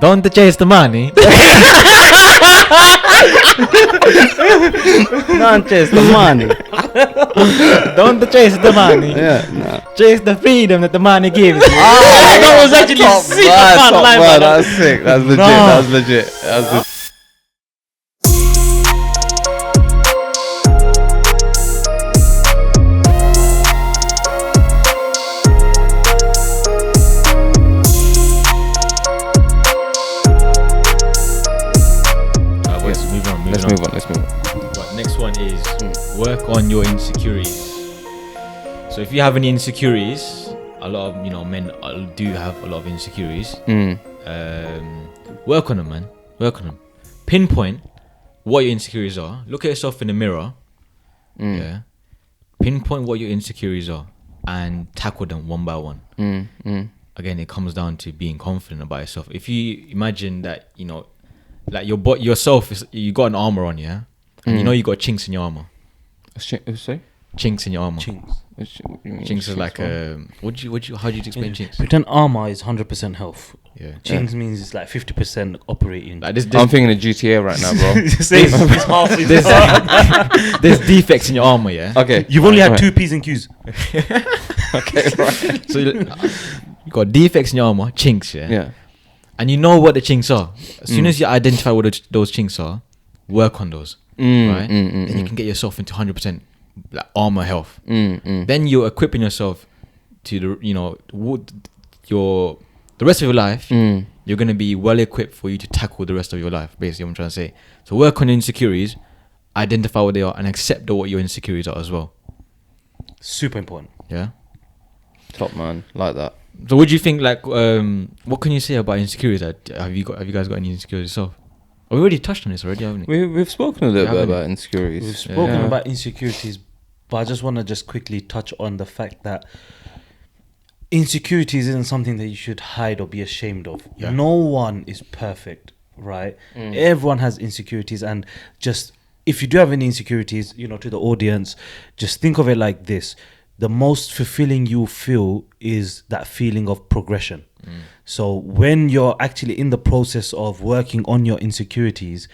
Don't chase the money. Don't chase the money. Don't chase the money. Yeah, no. Chase the freedom that the money gives you. That was actually sick. That's sick. That's legit. That's legit. That's legit. Let's move on. Right, next one is work on your insecurities. So if you have any insecurities, a lot of men do have a lot of insecurities. Work on them, man. Work on them. Pinpoint what your insecurities are. Look at yourself in the mirror. Yeah. Pinpoint what your insecurities are and tackle them one by one. Again, it comes down to being confident about yourself. If you imagine that like yourself you got an armor on, yeah, and you got chinks in your armor. Sorry? Chinks in your armor. Chinks is like how do you explain chinks? Pretend armor is 100% health. Yeah. Chinks means it's like 50% operating. Like this, I'm thinking of GTA right now, bro. there's defects in your armor, yeah. Okay. You've only had 2 P's and Q's. Okay, right. So you got defects in your armor, chinks, yeah. Yeah. And you know what the chinks are. As soon as you identify what those chinks are, work on those, right? Then you can get yourself into 100% like armor health. Then you're equipping yourself to the rest of your life. You're gonna be well equipped for you to tackle the rest of your life. Basically, what I'm trying to say. So work on your insecurities, identify what they are, and accept what your insecurities are as well. Super important. Yeah. Top man, like that. So what do you think, like, what can you say about insecurities? Have you guys got any insecurities yourself? Oh, we already touched on this already, haven't we? We've spoken a little bit about insecurities. We've spoken about insecurities, but I just want to just quickly touch on the fact that insecurities isn't something that you should hide or be ashamed of. Yeah. No one is perfect, right? Everyone has insecurities, and just if you do have any insecurities, to the audience, just think of it like this. The most fulfilling you feel is that feeling of progression. So when you're actually in the process of working on your insecurities,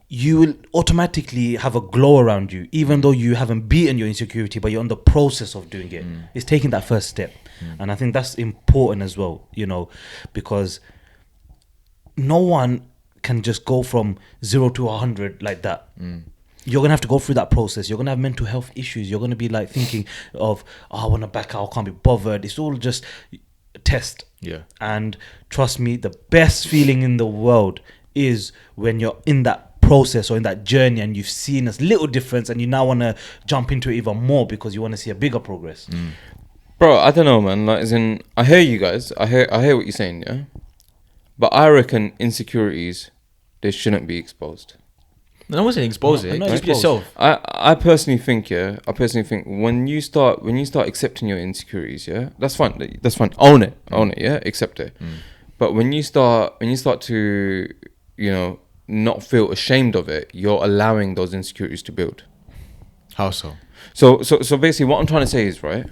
you will automatically have a glow around you, even though you haven't beaten your insecurity, but you're in the process of doing it. It's taking that first step. And I think that's important as well, because no one can just go from 0 to 100 like that. You're going to have to go through that process. You're going to have mental health issues. You're going to be like thinking of, I want to back out, I can't be bothered. It's all just a test. Yeah. And trust me, the best feeling in the world is when you're in that process or in that journey and you've seen a little difference and you now want to jump into it even more because you want to see a bigger progress. Bro, I don't know, man. Like, as in, I hear you guys. I hear what you're saying, yeah? But I reckon insecurities, they shouldn't be exposed. No, I wasn't expose it. Just be yourself. I personally think when you start accepting your insecurities, yeah, that's fine. Own it, yeah, accept it. But when you start to, not feel ashamed of it, you're allowing those insecurities to build. How so? So basically, what I'm trying to say is, right,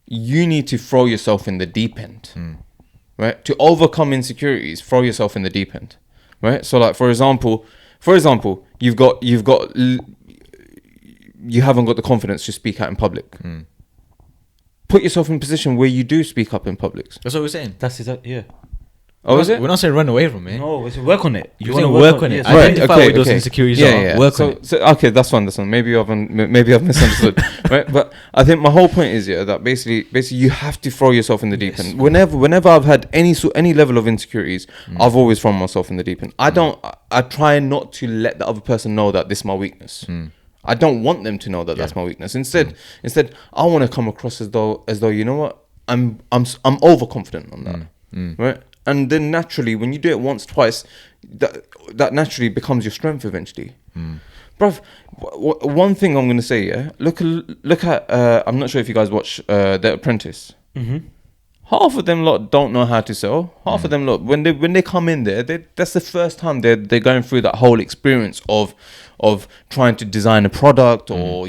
you need to throw yourself in the deep end, right? To overcome insecurities, throw yourself in the deep end, right? So, like, for example, you haven't got the confidence to speak out in public. Put yourself in a position where you do speak up in public. That's what we're saying. That's it, yeah. Oh, is it? We're not saying run away from it. No, we say work on it. You want to work on it. Yes. Identify what those insecurities are. Yeah. Work on it. So okay, that's fine. Maybe I've misunderstood. Right? But I think my whole point is that basically you have to throw yourself in the deep end. Whenever I've had any level of insecurities, I've always thrown myself in the deep end. I try not to let the other person know that this is my weakness. I don't want them to know that that's my weakness. Instead, I want to come across as though you know what, I'm overconfident on that, right? And then naturally, when you do it once, twice, that naturally becomes your strength eventually. Bruv, one thing I'm going to say, yeah, look at I'm not sure if you guys watch The Apprentice. half of them lot don't know how to sell. Half of them lot, when they come in there, that's the first time they're going through that whole experience of trying to design a product or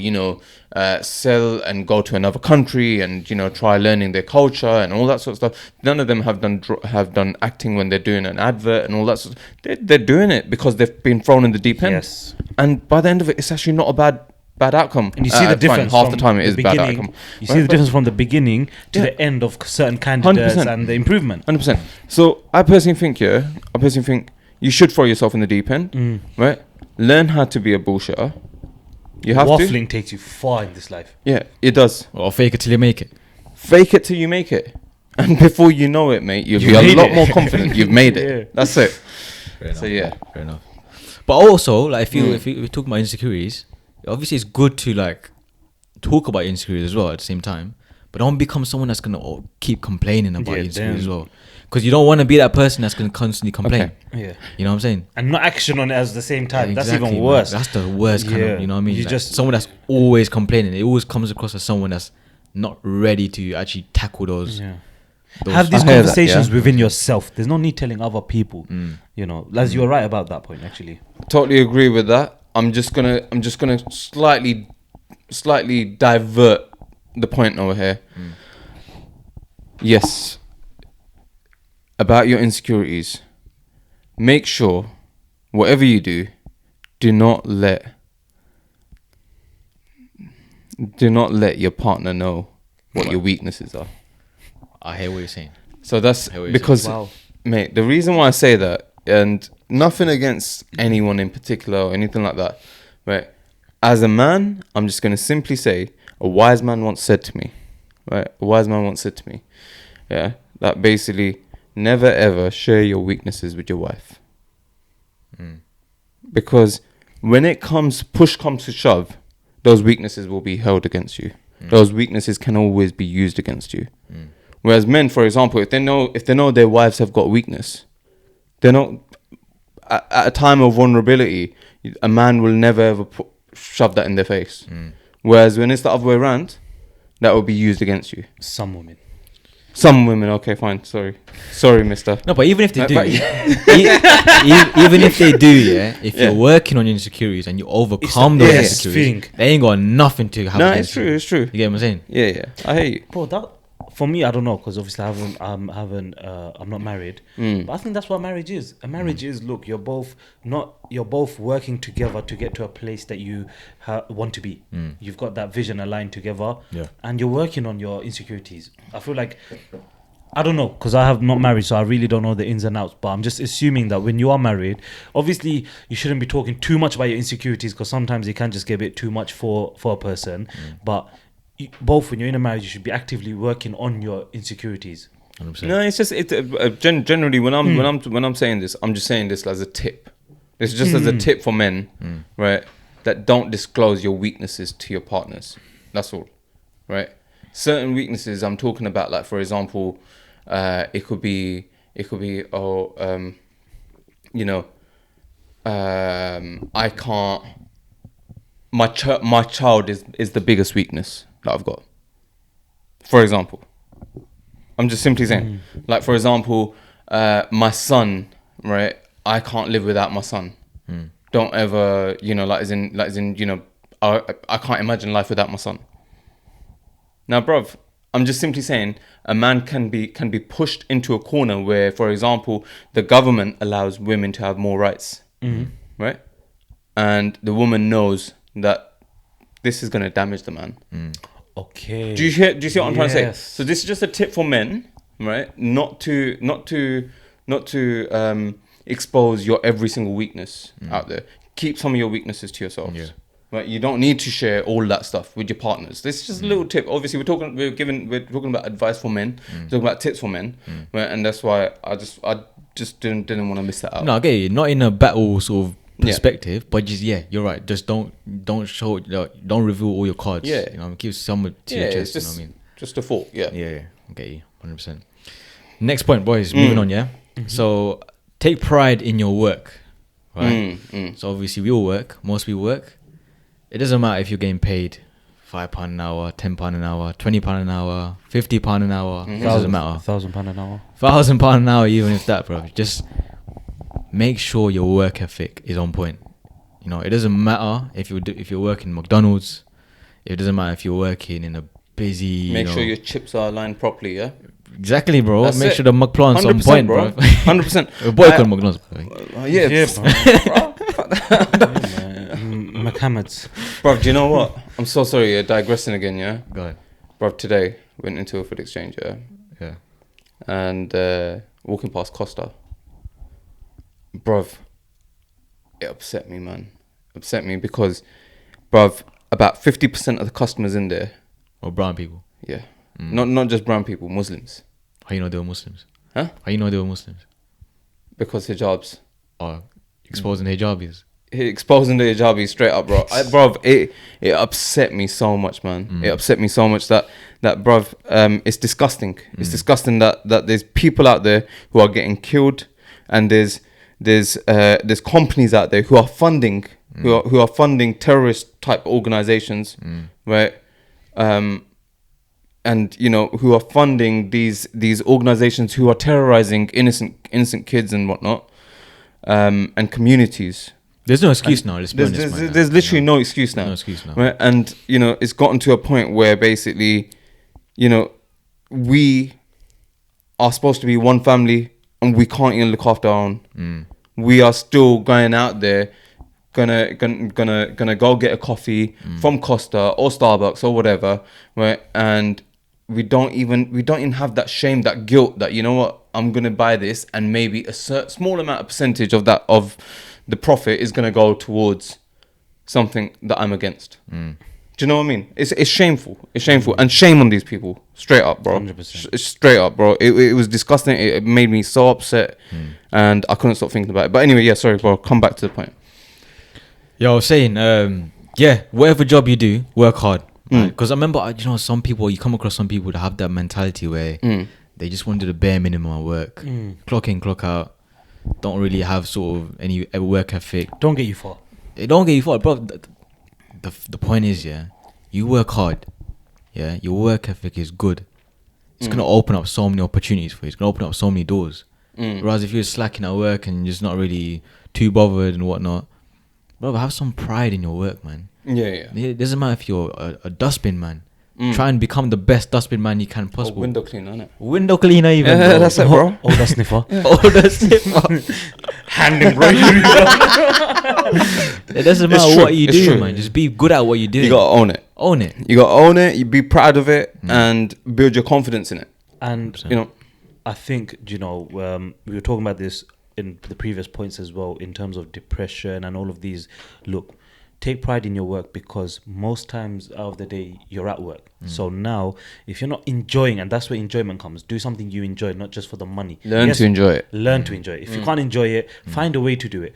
sell and go to another country and try learning their culture and all that sort of stuff. None of them have done acting when they're doing an advert and all that sort of, they're doing it because they've been thrown in the deep end. Yes. And by the end of it, it's actually not a bad outcome. And you see the difference half from the time it is bad outcome. You see the difference from the beginning to the end of certain candidates 100%. and the improvement. 100%. So I personally think you should throw yourself in the deep end, right? Learn how to be a bullshitter. You have Waffling takes you far in this life. Yeah, it does. Or fake it till you make it. Fake it till you make it. And before you know it, mate, you'll be a lot more confident. You've made it. Yeah. That's it. Fair So enough, fair enough. But also, like, if we talk about insecurities, obviously it's good to like talk about insecurities as well at the same time. But don't become someone that's gonna keep complaining about insecurities as well. Because you don't want to be that person that's gonna constantly complain. Yeah. You know what I'm saying? And not action on it at the same time. That's Exactly, even man. worse. That's the worst kind of, Yeah. you know what I mean? You Like, just- someone that's always complaining. It always comes across as someone that's not ready to actually tackle those. Yeah. those Have these I hear that, conversations yeah. within yourself. There's no need telling other people. As you were right about that point, actually. Totally agree with that. I'm just gonna slightly divert the point over here. Yes. About your insecurities. Make sure whatever you do not let your partner know what your weaknesses are. I hear what you're saying. So that's hear what you're because, saying. Wow. mate, the reason why I say that, and nothing against anyone in particular or anything like that, right? As a man, I'm just going to simply say, a wise man once said to me, right? A wise man once said to me, yeah, that basically never ever share your weaknesses with your wife. Because when push comes to shove, those weaknesses will be held against you. Those weaknesses can always be used against you. Whereas men, for example, if they know their wives have got weakness, they're not at a time of vulnerability. A man will never ever shove that in their face. Whereas when it's the other way around, that will be used against you. Some women. Some women, okay, fine, sorry, mister. No, but even if they No, do, but- even if they do, if you're working on your insecurities and you overcome those best insecurities, thing. they ain't got nothing to have. No, against it's true, you. it's true. You get what I'm saying? Yeah, I hear you. Bro, that for me, I don't know, because obviously I'm not married. But I think that's what marriage is. A marriage is, look, you're both working together to get to a place that you want to be. You've got that vision aligned together, and you're working on your insecurities. I feel like, I don't know, because I have not married, so I really don't know the ins and outs. But I'm just assuming that when you are married, obviously you shouldn't be talking too much about your insecurities, because sometimes it can just get a bit too much for a person. But both, when you're in a marriage, you should be actively working on your insecurities. 100%. No, it's just generally when I'm saying this, I'm just saying this as a tip. It's just as a tip for men, right? That don't disclose your weaknesses to your partners. That's all, right? Certain weaknesses I'm talking about, like for example, it could be I can't. My child is the biggest weakness that I've got. For example, I'm just simply saying, like for example, my son, right? I can't live without my son. Don't ever, I can't imagine life without my son. Now, bruv, I'm just simply saying a man can be pushed into a corner where, for example, the government allows women to have more rights, right? And the woman knows that this is going to damage the man. Okay. Do you see what I'm trying to say? Yes. So this is just a tip for men, right? Not to expose your every single weekness out there. Keep some of your weaknesses to yourselves. Yeah. Right, you don't need to share all that stuff with your partners. This is just a little tip. Obviously, we're talking about advice for men, talking about tips for men, right? And that's why I just didn't want to miss that out. No, I get you. Not in a battle sort of perspective, but just you're right. Just don't show, don't reveal all your cards. Yeah. Keep some to your chest. It's just, You know what I mean? just a thought. Yeah. Yeah, I get you 100%. Next point, boys. Moving on. Yeah. So take pride in your work, right? So obviously we all work. Most people work. It doesn't matter if you're getting paid £5 an hour, £10 an hour, £20 an hour, £50 an hour. It doesn't matter. £1,000 an hour. £1,000 an hour, even if that, bro. Just make sure your work ethic is on point. You know, it doesn't matter if you're working McDonald's. It doesn't matter if you're working in a busy. Make sure your chips are aligned properly. Yeah. Exactly, bro. That's Make it. sure the McPlant's on 100%, point, bro. 100%. A boy called McDonald's, by the way. Yeah, Mohammed's. bro. Do you know what? I'm so sorry. You're digressing again. Yeah. Go ahead. Bro, today went into a food exchange. Yeah. Yeah. And walking past Costa. Bruv, it upset me, man. Upset me because, bruv, about 50% of the customers in there, Or brown people. yeah, not just brown people, Muslims. How you know they were Muslims? Huh? How you know they were Muslims? Because hijabs. Or exposing hijabis? Exposing the hijabis straight up, bro. Bruv, it upset me so much, man. It upset me so much that bruv, it's disgusting. It's disgusting that there's people out there who are getting killed, and there's companies out there who are funding who are funding terrorist type organizations, right? And you know, who are funding these organizations who are terrorizing innocent kids and whatnot, and communities. There's no excuse now. Let's be honest, man. There's literally no excuse now. No excuse now. Right? And you know, it's gotten to a point where basically, you know, we are supposed to be one family, and we can't even look after our own. We are still going out there, gonna go get a coffee from Costa or Starbucks or whatever, right? And we don't even have that shame, that guilt, that, you know what, I'm gonna buy this, and maybe a small amount of percentage of that, of the profit, is gonna go towards something that I'm against. Do you know what I mean? It's shameful. It's shameful, and shame on these people. Straight up, bro. 100%. Straight up, bro. It was disgusting. It made me so upset, and I couldn't stop thinking about it. But anyway, yeah, sorry, bro. Come back to the point. Yeah, I was saying, yeah, whatever job you do, work hard. Because I remember, you know, some people, you come across some people that have that mentality where they just want to do the bare minimum at work. Clock in, clock out. Don't really have sort of any work ethic. Don't get you far. It don't get you far, bro. The point is, yeah, you work hard. Yeah, your work ethic is good. It's gonna open up so many opportunities for you. It's gonna open up so many doors. Whereas if you're slacking at work and just not really too bothered and whatnot, bro, have some pride in your work, man. Yeah. It doesn't matter if you're a dustbin man. Try and become the best dustbin man you can possible. Window cleaner, innit? Window cleaner, even. Yeah, bro. that's it, bro. Older sniffer. Older sniffer. Hand embroidery. It doesn't It's matter true, what you it's do, true. man. Just be good at what you do. You gotta own it. Own it. You gotta own it. You be proud of it, and build your confidence in it. And You know. I think, you know, we were talking about this in the previous points as well, in terms of depression and all of these. Look, take pride in your work, because most times out of the day you're at work. So now, if you're not enjoying, and that's where enjoyment comes, do something you enjoy, not just for the money. Learn to enjoy it. Learn to enjoy it. If you can't enjoy it, find a way to do it.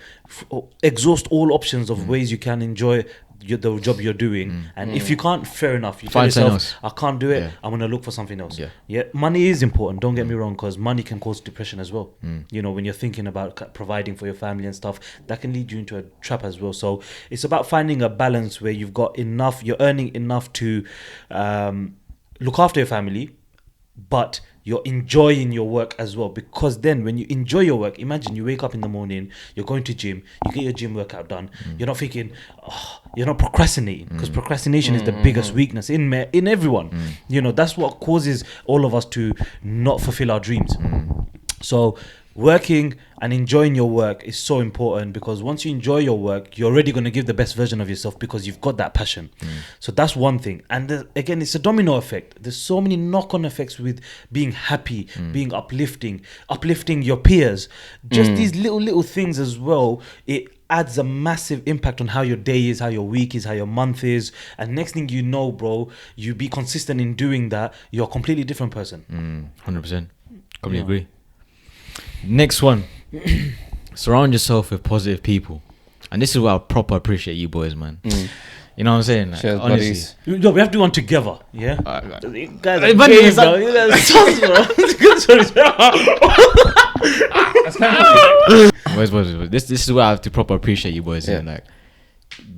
Exhaust all options of ways you can enjoy the job you're doing. And if you can't, fair enough. You tell Find something yourself, else. I can't do it. Yeah. I'm gonna look for something else. Yeah. Money is important. Don't get me wrong, because money can cause depression as well. You know, when you're thinking about providing for your family and stuff, that can lead you into a trap as well. So it's about finding a balance where you've got enough, you're earning enough to look after your family, but you're enjoying your work as well. Because then when you enjoy your work, imagine you wake up in the morning, you're going to gym, you get your gym workout done, you're not thinking, you're not procrastinating, because procrastination is the biggest weakness in everyone. You know, that's what causes all of us to not fulfill our dreams. So working and enjoying your work is so important, because once you enjoy your work, you're already going to give the best version of yourself, because you've got that passion. So that's one thing. And again, it's a domino effect. There's so many knock-on effects with being happy, being uplifting your peers. Just these little things as well. It adds a massive impact on how your day is, how your week is, how your month is. And next thing you know, bro, you be consistent in doing that, you're a completely different person. 100%. Completely agree. Next one. Surround yourself with positive people. And this is where I proper appreciate you boys, man. You know what I'm saying? Like, Cheers, honestly. buddies. Yo, we have to do one together, yeah? You guys Hey, are buddy, games, it's bro. You guys are sus, bro. Boys. This is where I have to proper appreciate you boys. Yeah. And like,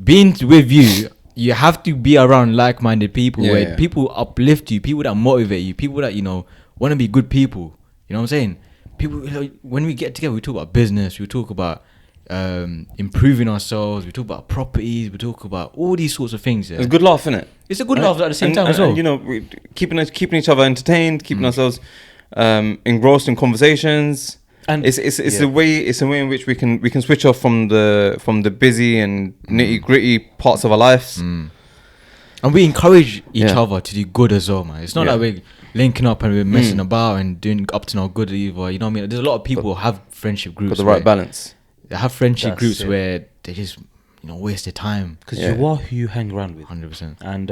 being with you you have to be around like-minded people, Yeah, where yeah. people uplift you, people that motivate you, people that, you know, want to be good people. You know what I'm saying? People, you know, when we get together, we talk about business, we talk about improving ourselves, we talk about properties, we talk about all these sorts of things. Yeah? It's a good laugh, isn't it? It's a good laugh at the same time as well. And, you know, keeping each other entertained, keeping ourselves engrossed in conversations. And It's a way in which we can switch off from the busy and nitty gritty parts of our lives. And we encourage each Yeah. other to do good as well, man. It's not Yeah. like we're linking up and we're messing about and doing up to no good either. You know what I mean? There's a lot of people who have friendship groups. Got the right where balance. They have friendship That's groups it. where they just, you know, waste their time. because Yeah. you are who you hang around with. 100%. And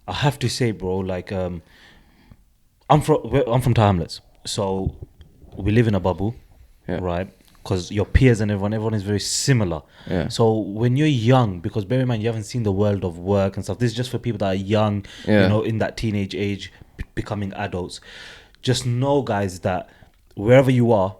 I have to say, bro, like I'm from Hamlets, so we live in a bubble, Yeah. right? Because your peers and everyone is very similar. Yeah. So when you're young, because bear in mind you haven't seen the world of work and stuff. This is just for people that are young, Yeah. you know, in that teenage age, becoming adults. Just know, guys, that wherever you are,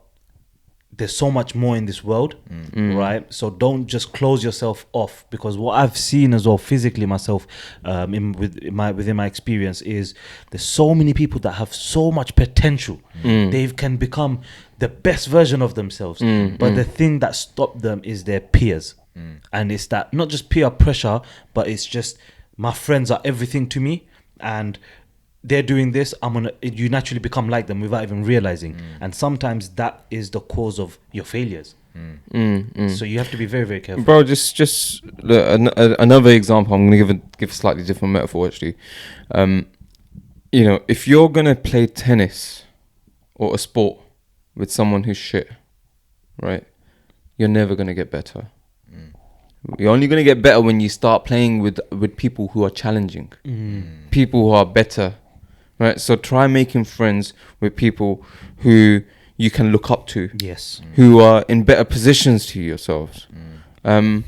there's so much more in this world, right? So don't just close yourself off, because what I've seen as well physically myself, within my experience, is there's so many people that have so much potential. They can become the best version of themselves, but the thing that stopped them is their peers, and it's that not just peer pressure, but it's just my friends are everything to me, and they're doing this, you naturally become like them without even realizing. And sometimes that is the cause of your failures. So you have to be very, very careful. Bro, just another example. I'm gonna give a slightly different metaphor actually. You know, if you're gonna play tennis or a sport with someone who's shit, right? You're never gonna get better. You're only gonna get better when you start playing with people who are challenging, people who are better, right? So try making friends with people who you can look up to, Yes. who are in better positions to yourselves. And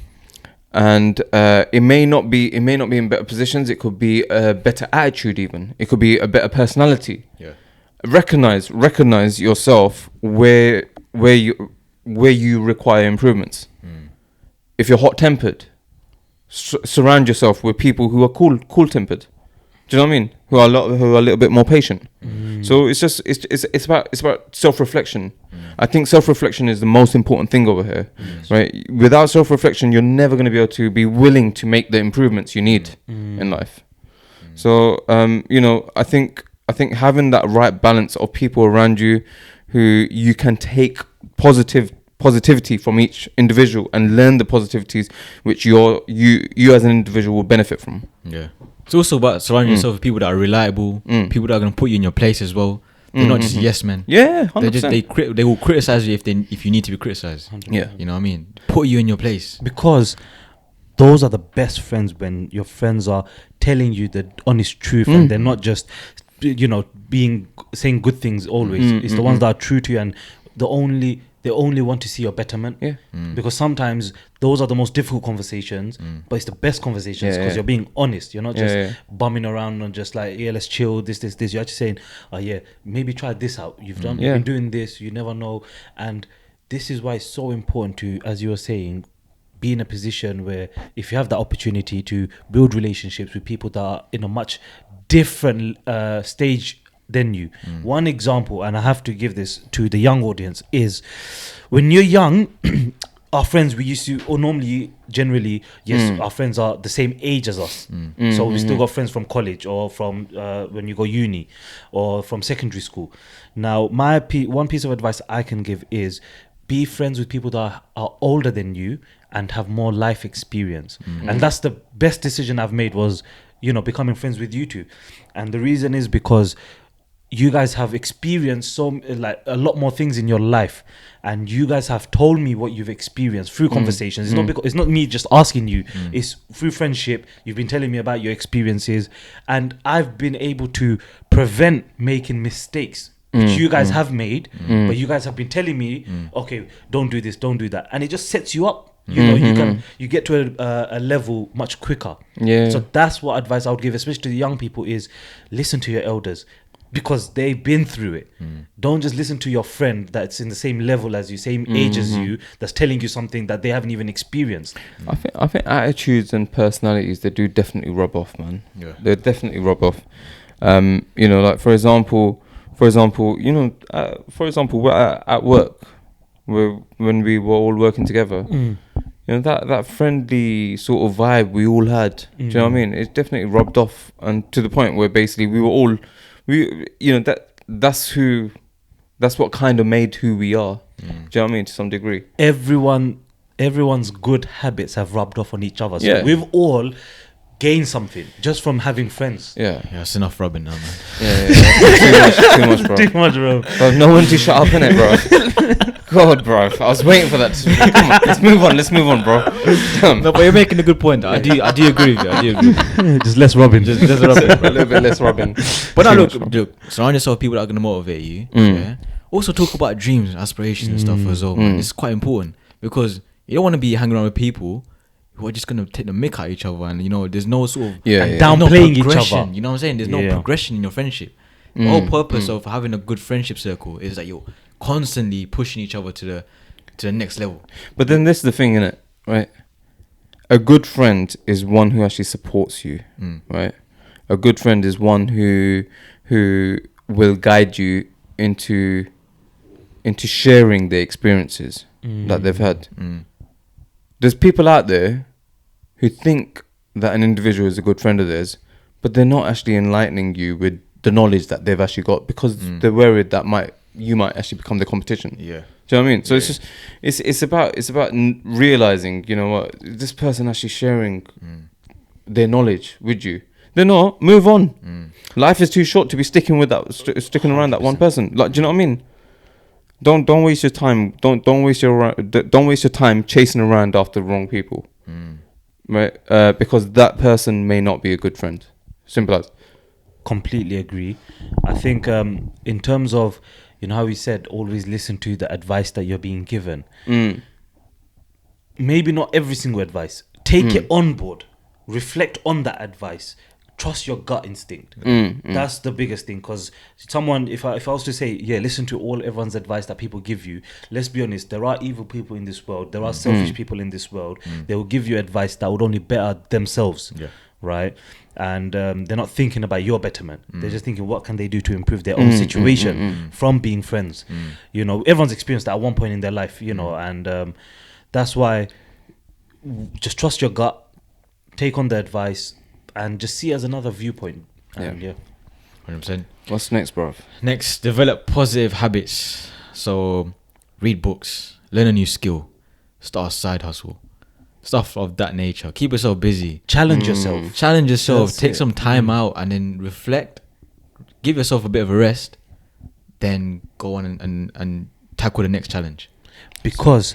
it may not be in better positions. It could be a better attitude, even. It could be a better personality. Yeah. Recognize yourself where you require improvements. If you're hot tempered, surround yourself with people who are cool tempered. Do you know what I mean? Who are a little bit more patient. So it's about self reflection. I think self reflection is the most important thing over here, right? Without self reflection, you're never going to be able to be willing to make the improvements you need in life. So you know, I think having that right balance of people around you who you can take positivity from each individual and learn the positivities which you as an individual will benefit from. Yeah. It's also about surrounding yourself with people that are reliable, people that are going to put you in your place as well. They're not just yes men. Yeah, 100%. They just they will criticize you if you need to be criticized. Yeah. You know what I mean? Put you in your place. Because those are the best friends, when your friends are telling you the honest truth and they're not just, you know, saying good things always. It's the ones that are true to you, and they only want to see your betterment. Yeah. Because sometimes those are the most difficult conversations, but it's the best conversations because you're being honest. You're not just bumming around and just like, yeah, let's chill, this. You're actually saying, oh yeah, maybe try this out. You've been doing this, you never know. And this is why it's so important to, as you were saying, be in a position where if you have the opportunity to build relationships with people that are in a much different stage than you. One example, and I have to give this to the young audience, is when you're young, our friends, we used to, or normally, generally, yes, our friends are the same age as us. So we still got friends from college or from when you go uni or from secondary school. Now, one piece of advice I can give is be friends with people that are older than you and have more life experience. And that's the best decision I've made, was, you know, becoming friends with you two. And the reason is because you guys have experienced a lot more things in your life, and you guys have told me what you've experienced through conversations. It's not me just asking you. It's through friendship. You've been telling me about your experiences, and I've been able to prevent making mistakes which you guys have made, but you guys have been telling me, okay, don't do this, don't do that, and it just sets you up. You know, you get to a level much quicker. Yeah. So that's what advice I would give, especially to the young people, is listen to your elders. because they've been through it. Don't just listen to your friend that's in the same level as you, same age as you, that's telling you something that they haven't even experienced. I think attitudes and personalities, they do definitely rub off, man. Yeah. They definitely rub off. You know, like for example, you know, we're at work, when we were all working together. You know, that friendly sort of vibe we all had. Do you know what I mean? It definitely rubbed off, and to the point where basically you know, that's what kind of made who we are. Do you know what I mean? To some degree. Everyone's good habits have rubbed off on each other. So Yeah. we've all gained something just from having friends. Yeah. Yeah, it's enough rubbing now, man. Yeah. Too much, bro. Too much, bro. Bro, no one to shut up, innit, bro? God, bro. I was waiting for that. Come on, let's move on, bro. No, but you're making a good point. I do agree with you. Just less rubbing. Just rubbing, A bro. little bit less rubbing. But now Too look, much, look, surround yourself with people that are gonna motivate you. Yeah. Also talk about dreams and aspirations and stuff as well. Man. It's quite important because you don't want to be hanging around with people who are just gonna take the mick out of each other, and you know, there's no sort of Yeah. downplaying each progression, other. You know what I'm saying? There's no Yeah. progression in your friendship. The whole purpose of having a good friendship circle is that you're constantly pushing each other to the next level. But then this is the thing, innit? Right? A good friend is one who actually supports you, right? A good friend is one who will guide you into sharing the experiences that they've had. There's people out there who think that an individual is a good friend of theirs, but they're not actually enlightening you with the knowledge that they've actually got, because they're worried that you might actually become the competition. Yeah. Do you know what I mean? So it's about realizing, you know what, this person actually sharing their knowledge with you. They're not. Move on. Life is too short to be sticking with that, sticking around that one person. Like, do you know what I mean? Don't waste your time. Don't waste your time chasing around after the wrong people, right? Because that person may not be a good friend. Simple as. Completely agree. I think in terms of, you know how we said, always listen to the advice that you're being given. Maybe not every single advice. Take it on board. Reflect on that advice. Trust your gut instinct. That's the biggest thing. Because someone, if I was to say, yeah, listen to everyone's advice that people give you. Let's be honest. There are evil people in this world. There are selfish people in this world. They will give you advice that would only better themselves. Yeah. Right. And they're not thinking about your betterment. They're just thinking, what can they do to improve their own situation from being friends? You know, everyone's experienced that at one point in their life, you know, and that's why just trust your gut, take on the advice, and just see it as another viewpoint. And 100%. What's next, bro? Next, develop positive habits. So, read books, learn a new skill, start a side hustle, stuff of that nature. Keep yourself busy. challenge yourself. Challenge yourself. That's Take it. some time out and then reflect. Give yourself a bit of a rest. Then go on and tackle the next challenge. Because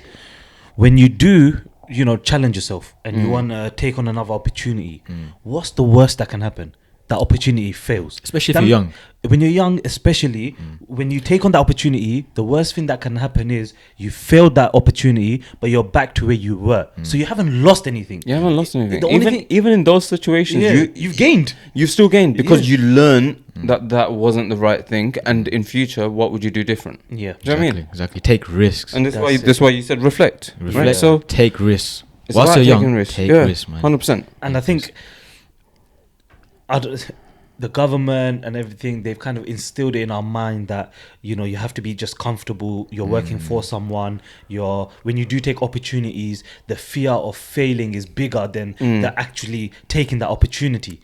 when you do, you know, challenge yourself and you want to take on another opportunity, what's the worst that can happen? That opportunity fails. Especially if you're young. When you're young, especially, when you take on that opportunity, the worst thing that can happen is you failed that opportunity, but you're back to where you were. So you haven't lost anything. You haven't lost anything. The only thing, Even in those situations, you've gained. You've still gained, because Yeah. you learn that wasn't the right thing, and in future, what would you do different? Yeah. Do you know what I mean? Exactly. Take risks. And That's that's why you said reflect. Reflect. Right? So take risks. it's Whilst about you're taking young, risks. take Yeah, risks, man. 100%. And I think the government and everything, they've kind of instilled it in our mind that, you know, you have to be just comfortable, you're working for someone, when you do take opportunities, the fear of failing is bigger than the actually taking that opportunity.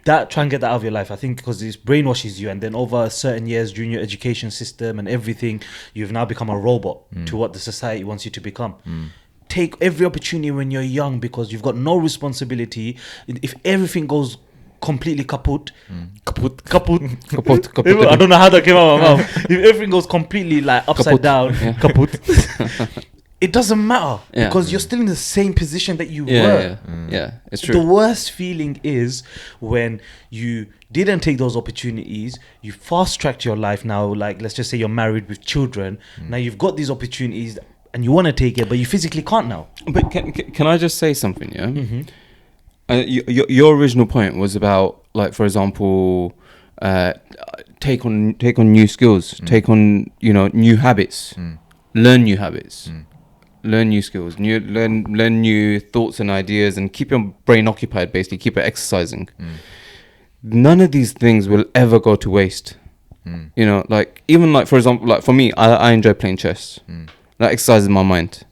Try and get that out of your life, I think, because this brainwashes you, and then over certain years during your education system and everything, you've now become a robot to what the society wants you to become. Take every opportunity when you're young, because you've got no responsibility. If everything goes completely kaput. I don't know how that came out of my mouth. If everything goes completely like upside down, kaput, it doesn't matter, because you're still in the same position that you were. Yeah, it's The true. worst feeling is when you didn't take those opportunities, you fast tracked your life now, like let's just say you're married with children, now you've got these opportunities and you want to take it, but you physically can't now. But can I just say something, yeah? Your original point was about, like, for example, take on new skills, take on, you know, new habits, learn new habits, learn new skills, learn new thoughts and ideas, and keep your brain occupied. Basically, keep it exercising. None of these things will ever go to waste. You know, like, even like, for example, like for me, I enjoy playing chess. That exercises my mind.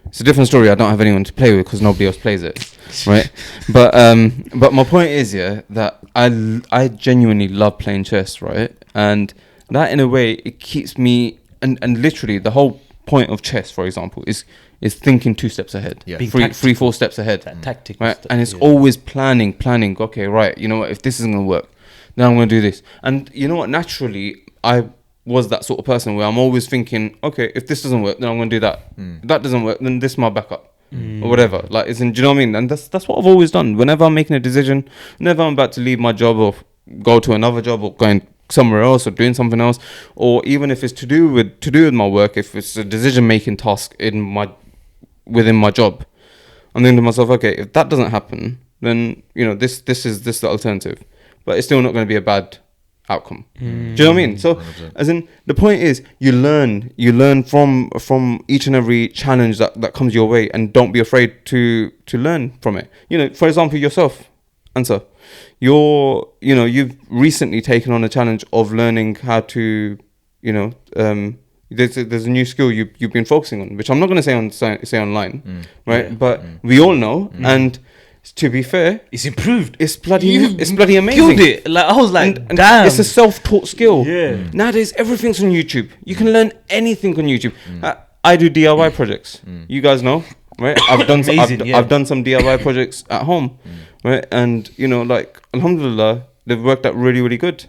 It's a different story. I don't have anyone to play with because nobody else plays it, right? But my point is, yeah, that I genuinely love playing chess, right? And that, in a way, it keeps me, and literally the whole point of chess, for example, is thinking 2 steps ahead, Yeah. three, 4 steps ahead, Tactical right? stuff, And it's yeah. always planning. Okay, right, you know what? If this isn't gonna work, then I'm gonna do this. And you know what? Naturally, I was that sort of person where I'm always thinking, okay, if this doesn't work, then I'm gonna do that. If that doesn't work, then this is my backup, or whatever. Like, do you know what I mean? And that's what I've always done. Whenever I'm making a decision, whenever I'm about to leave my job or go to another job or going somewhere else or doing something else, or even if it's to do with my work, if it's a decision making task within my job, I'm thinking to myself, okay, if that doesn't happen, then, you know, this is the alternative, but it's still not going to be a bad outcome. Do you know what I mean? So 100%. as in, the point is, you learn from each and every challenge that comes your way, and don't be afraid to learn from it. You know, for example, yourself, Answer, you've recently taken on a challenge of learning how to, you know, there's a new skill you've been focusing on, which I'm not going to say online, right? Yeah. But we all know, and to be fair, It's improved. it's bloody You've amazing. killed it. Like, I was like, And damn. it's a self-taught skill. Yeah. Nowadays, everything's on YouTube. You can learn anything on YouTube. I do DIY projects. You guys know, right? I've done Amazing, yeah. I've done some DIY projects at home, right? And, you know, like, alhamdulillah, they've worked out really, really good,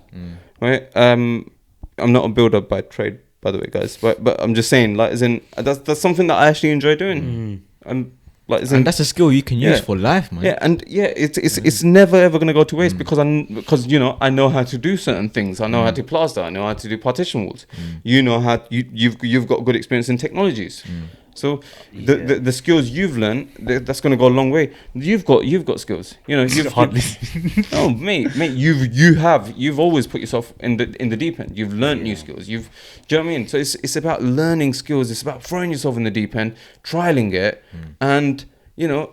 right? I'm not a builder by trade, by the way, guys, but I'm just saying, like, as in, that's something that I actually enjoy doing. And like, as in, And that's a skill you can use Yeah. for life, man. yeah, and yeah, it's never ever gonna go to waste, because you know, I know how to do certain things. I know how to plaster. I know how to do partition walls. You know how you've got good experience in technologies. So the skills you've learned, that's gonna go a long way. You've got skills. You know, oh mate, you've always put yourself in the deep end. You've learned new skills. Do you know what I mean? So it's about learning skills. It's about throwing yourself in the deep end, trialing it, and, you know,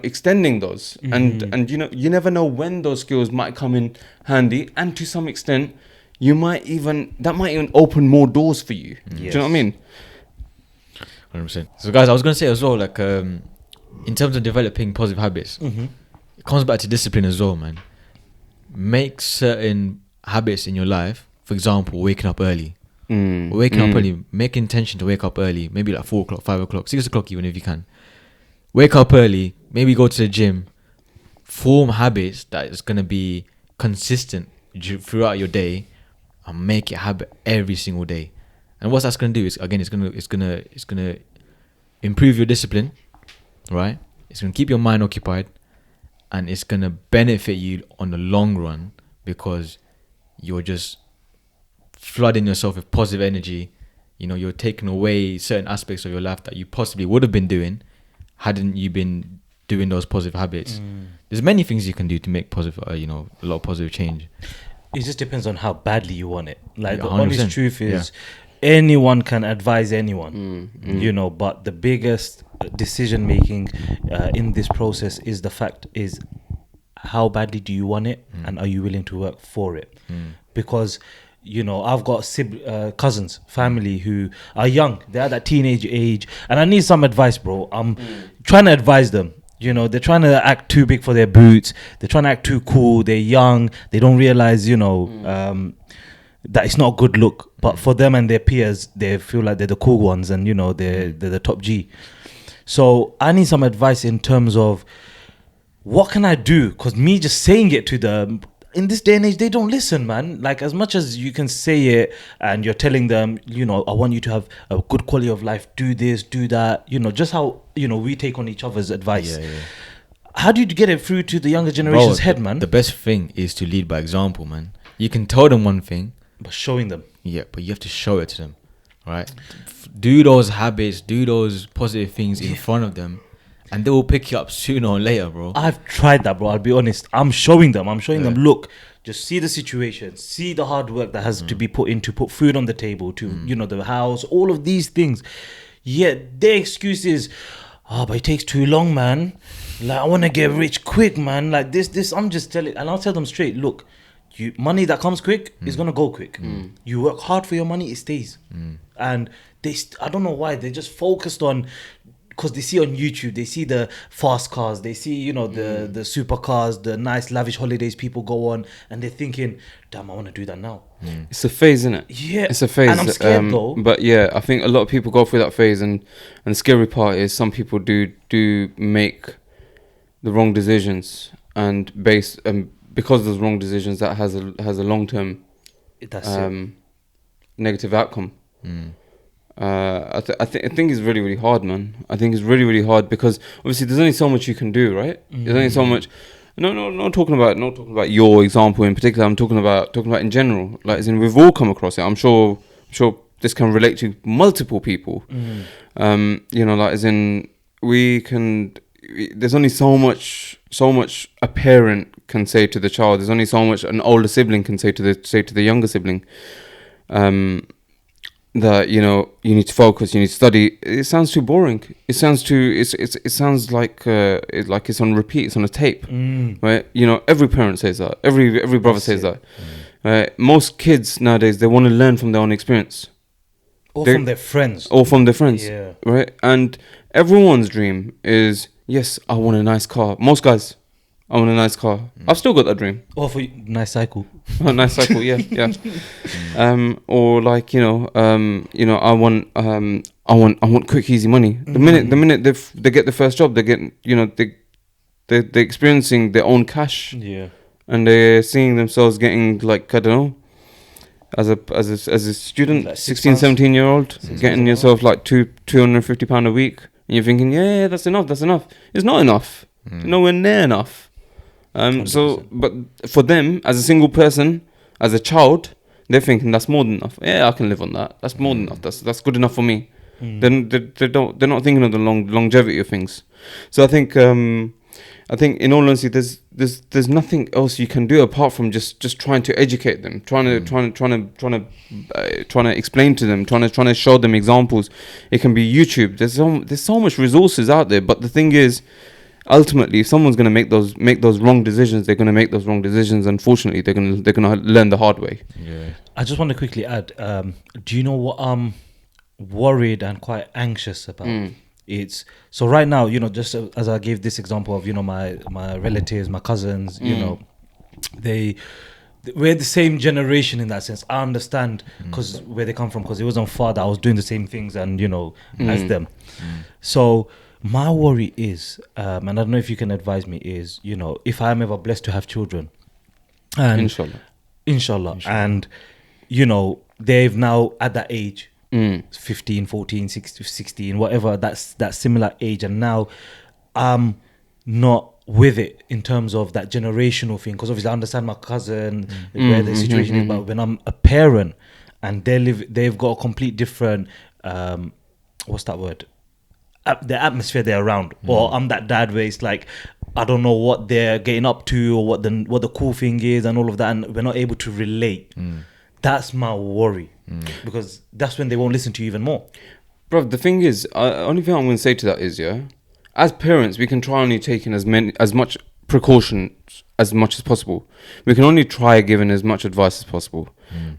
extending those, and you know, you never know when those skills might come in handy, and to some extent, that might even open more doors for you. Do you know what I mean? 100%. So, guys, I was going to say as well, like, in terms of developing positive habits, it comes back to discipline as well, man. Make certain habits in your life, for example, waking up early. Waking up early, make intention to wake up early, maybe like 4 o'clock, 5 o'clock, 6 o'clock even if you can. Wake up early, maybe go to the gym, form habits that is going to be consistent throughout your day, and make it habit every single day. And what that's going to do is, again, it's gonna improve your discipline, right? It's going to keep your mind occupied, and it's going to benefit you on the long run, because you're just flooding yourself with positive energy. You know, you're taking away certain aspects of your life that you possibly would have been doing hadn't you been doing those positive habits. There's many things you can do to make positive, a lot of positive change. It just depends on how badly you want it. Like, Yeah, the honest 100%. truth is, anyone can advise anyone, you know, but the biggest decision making in this process is how badly do you want it, and are you willing to work for it? Because, you know, I've got cousins, family who are young. They're at that teenage age, and I need some advice, bro. I'm trying to advise them. You know, they're trying to act too big for their boots. They're trying to act too cool. They're young. They don't realize, you know, that it's not a good look. But for them and their peers, they feel like they're the cool ones, and, you know, they're the top G. So I need some advice in terms of, what can I do? Because me just saying it to them, in this day and age, they don't listen, man. Like, as much as you can say it and you're telling them, you know, I want you to have a good quality of life, do this, do that, you know, just how, you know, we take on each other's advice. How do you get it through to the younger generation's head, man? The best thing is to lead by example, man. You can tell them one thing, But showing them. yeah, but you have to show it to them, right? Do those habits, do those positive things in front of them, and they will pick you up sooner or later, bro. I've tried that, bro. I'll be honest. I'm showing them. Look, just see the situation, see the hard work that has to be put in to put food on the table, to the house, all of these things. Yet their excuse is, oh, but it takes too long, man. Like, I want to get rich quick, man. Like this. I'm just telling, and I'll tell them straight. Look, money that comes quick is gonna go quick. You work hard for your money, it stays. And I don't know why they're just focused on, because they see on YouTube, they see the fast cars, they see the supercars, the nice lavish holidays people go on, and they're thinking, damn, I want to do that now. It's a phase, isn't it? Yeah, it's a phase. and I'm scared though. But yeah, I think a lot of people go through that phase, and the scary part is some people do make the wrong decisions, and because of those wrong decisions, that has a long-term negative outcome. I think it's really, really hard, man. I think it's really, really hard, because obviously there's only so much you can do, right? There's only so much. No, not talking about your example in particular. I'm talking about in general. Like, as in, we've all come across it. I'm sure this can relate to multiple people. Like, as in, there's only so much a parent can say to the child. There's only so much an older sibling can say to the younger sibling. That you need to focus, you need to study. It sounds too boring. It sounds like it's on repeat. It's on a tape, right? Every parent says that. Every brother says that. Right? Most kids nowadays, they want to learn from their own experience, from their friends, yeah. Right? And everyone's dream is, yes, I want a nice car. Most guys, I want a nice car. I've still got that dream. Or for nice cycle. A nice cycle, yeah. Or like I want quick, easy money. The minute they get the first job, they get they're experiencing their own cash. Yeah. And they're seeing themselves getting, like, I don't know, as a student, like 16, 17-year-old, getting yourself like £250 a week, and you're thinking, yeah, that's enough. It's not enough. Nowhere near enough. But for them, as a single person, as a child, they're thinking that's more than enough. Yeah, I can live on that. That's more than enough. That's good enough for me. Then they're not thinking of the longevity of things. So I think in all honesty, there's nothing else you can do apart from just trying to educate them, trying to explain to them, trying to show them examples. It can be YouTube. There's so much resources out there. But the thing is, ultimately, if someone's going to make those wrong decisions, they're going to make those wrong decisions. Unfortunately, they're going to learn the hard way. Yeah. I just want to quickly add. Do you know what I'm worried and quite anxious about? It's so right now, just as I gave this example of my relatives, my cousins, we're the same generation in that sense. I understand because where they come from, because it was on father, I was doing the same things and as them. So my worry is, and I don't know if you can advise me, is if I'm ever blessed to have children, and inshallah, and they've now at that age, 15, 14, 16, whatever, that's that similar age, and now I'm not with it in terms of that generational thing, because obviously I understand my cousin where the situation is, but when I'm a parent and they've got a complete different what's that word, the atmosphere they're around, or I'm that dad where it's like I don't know what they're getting up to or what the cool thing is and all of that, and we're not able to relate. That's my worry, because that's when they won't listen to you even more. Bro, the thing is, only thing I'm going to say to that is, as parents, we can try only taking as much precautions as much as possible. We can only try giving as much advice as possible,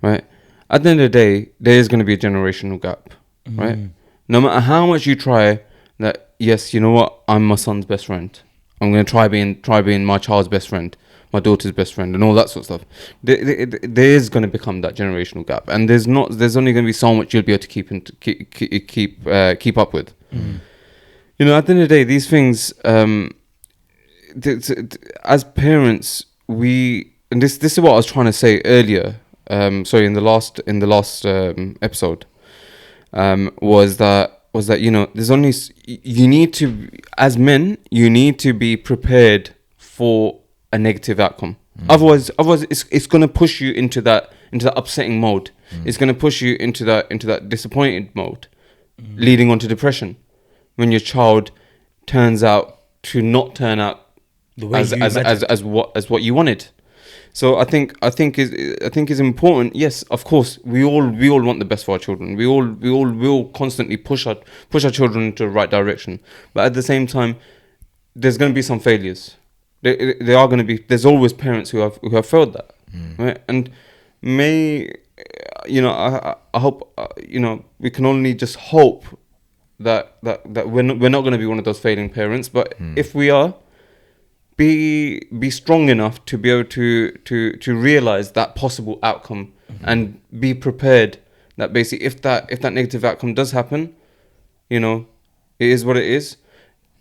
right? At the end of the day, there is going to be a generational gap, right? No matter how much you try, that yes, you know what, I'm my son's best friend. I'm going to try being my child's best friend, my daughter's best friend, and all that sort of stuff. There is going to become that generational gap, and there's only going to be so much you'll be able to keep up with. At the end of the day, these things, as parents, and this is what I was trying to say earlier. Sorry, in the last episode, was that there's only, you need to, as men, you need to be prepared for a negative outcome. Otherwise it's going to push you into that upsetting mode. It's going to push you into that disappointed mode, leading on to depression, when your child turns out to not turn out as what you wanted. So I think it's important. Yes, of course, we all want the best for our children. We all will constantly push our children into the right direction. But at the same time, there's going to be some failures. There are going to be. There's always parents who have failed that, right? And I hope we can only just hope that we're not going to be one of those failing parents. But if we are, be strong enough to be able to realize that possible outcome and be prepared that basically if that negative outcome does happen, it is what it is.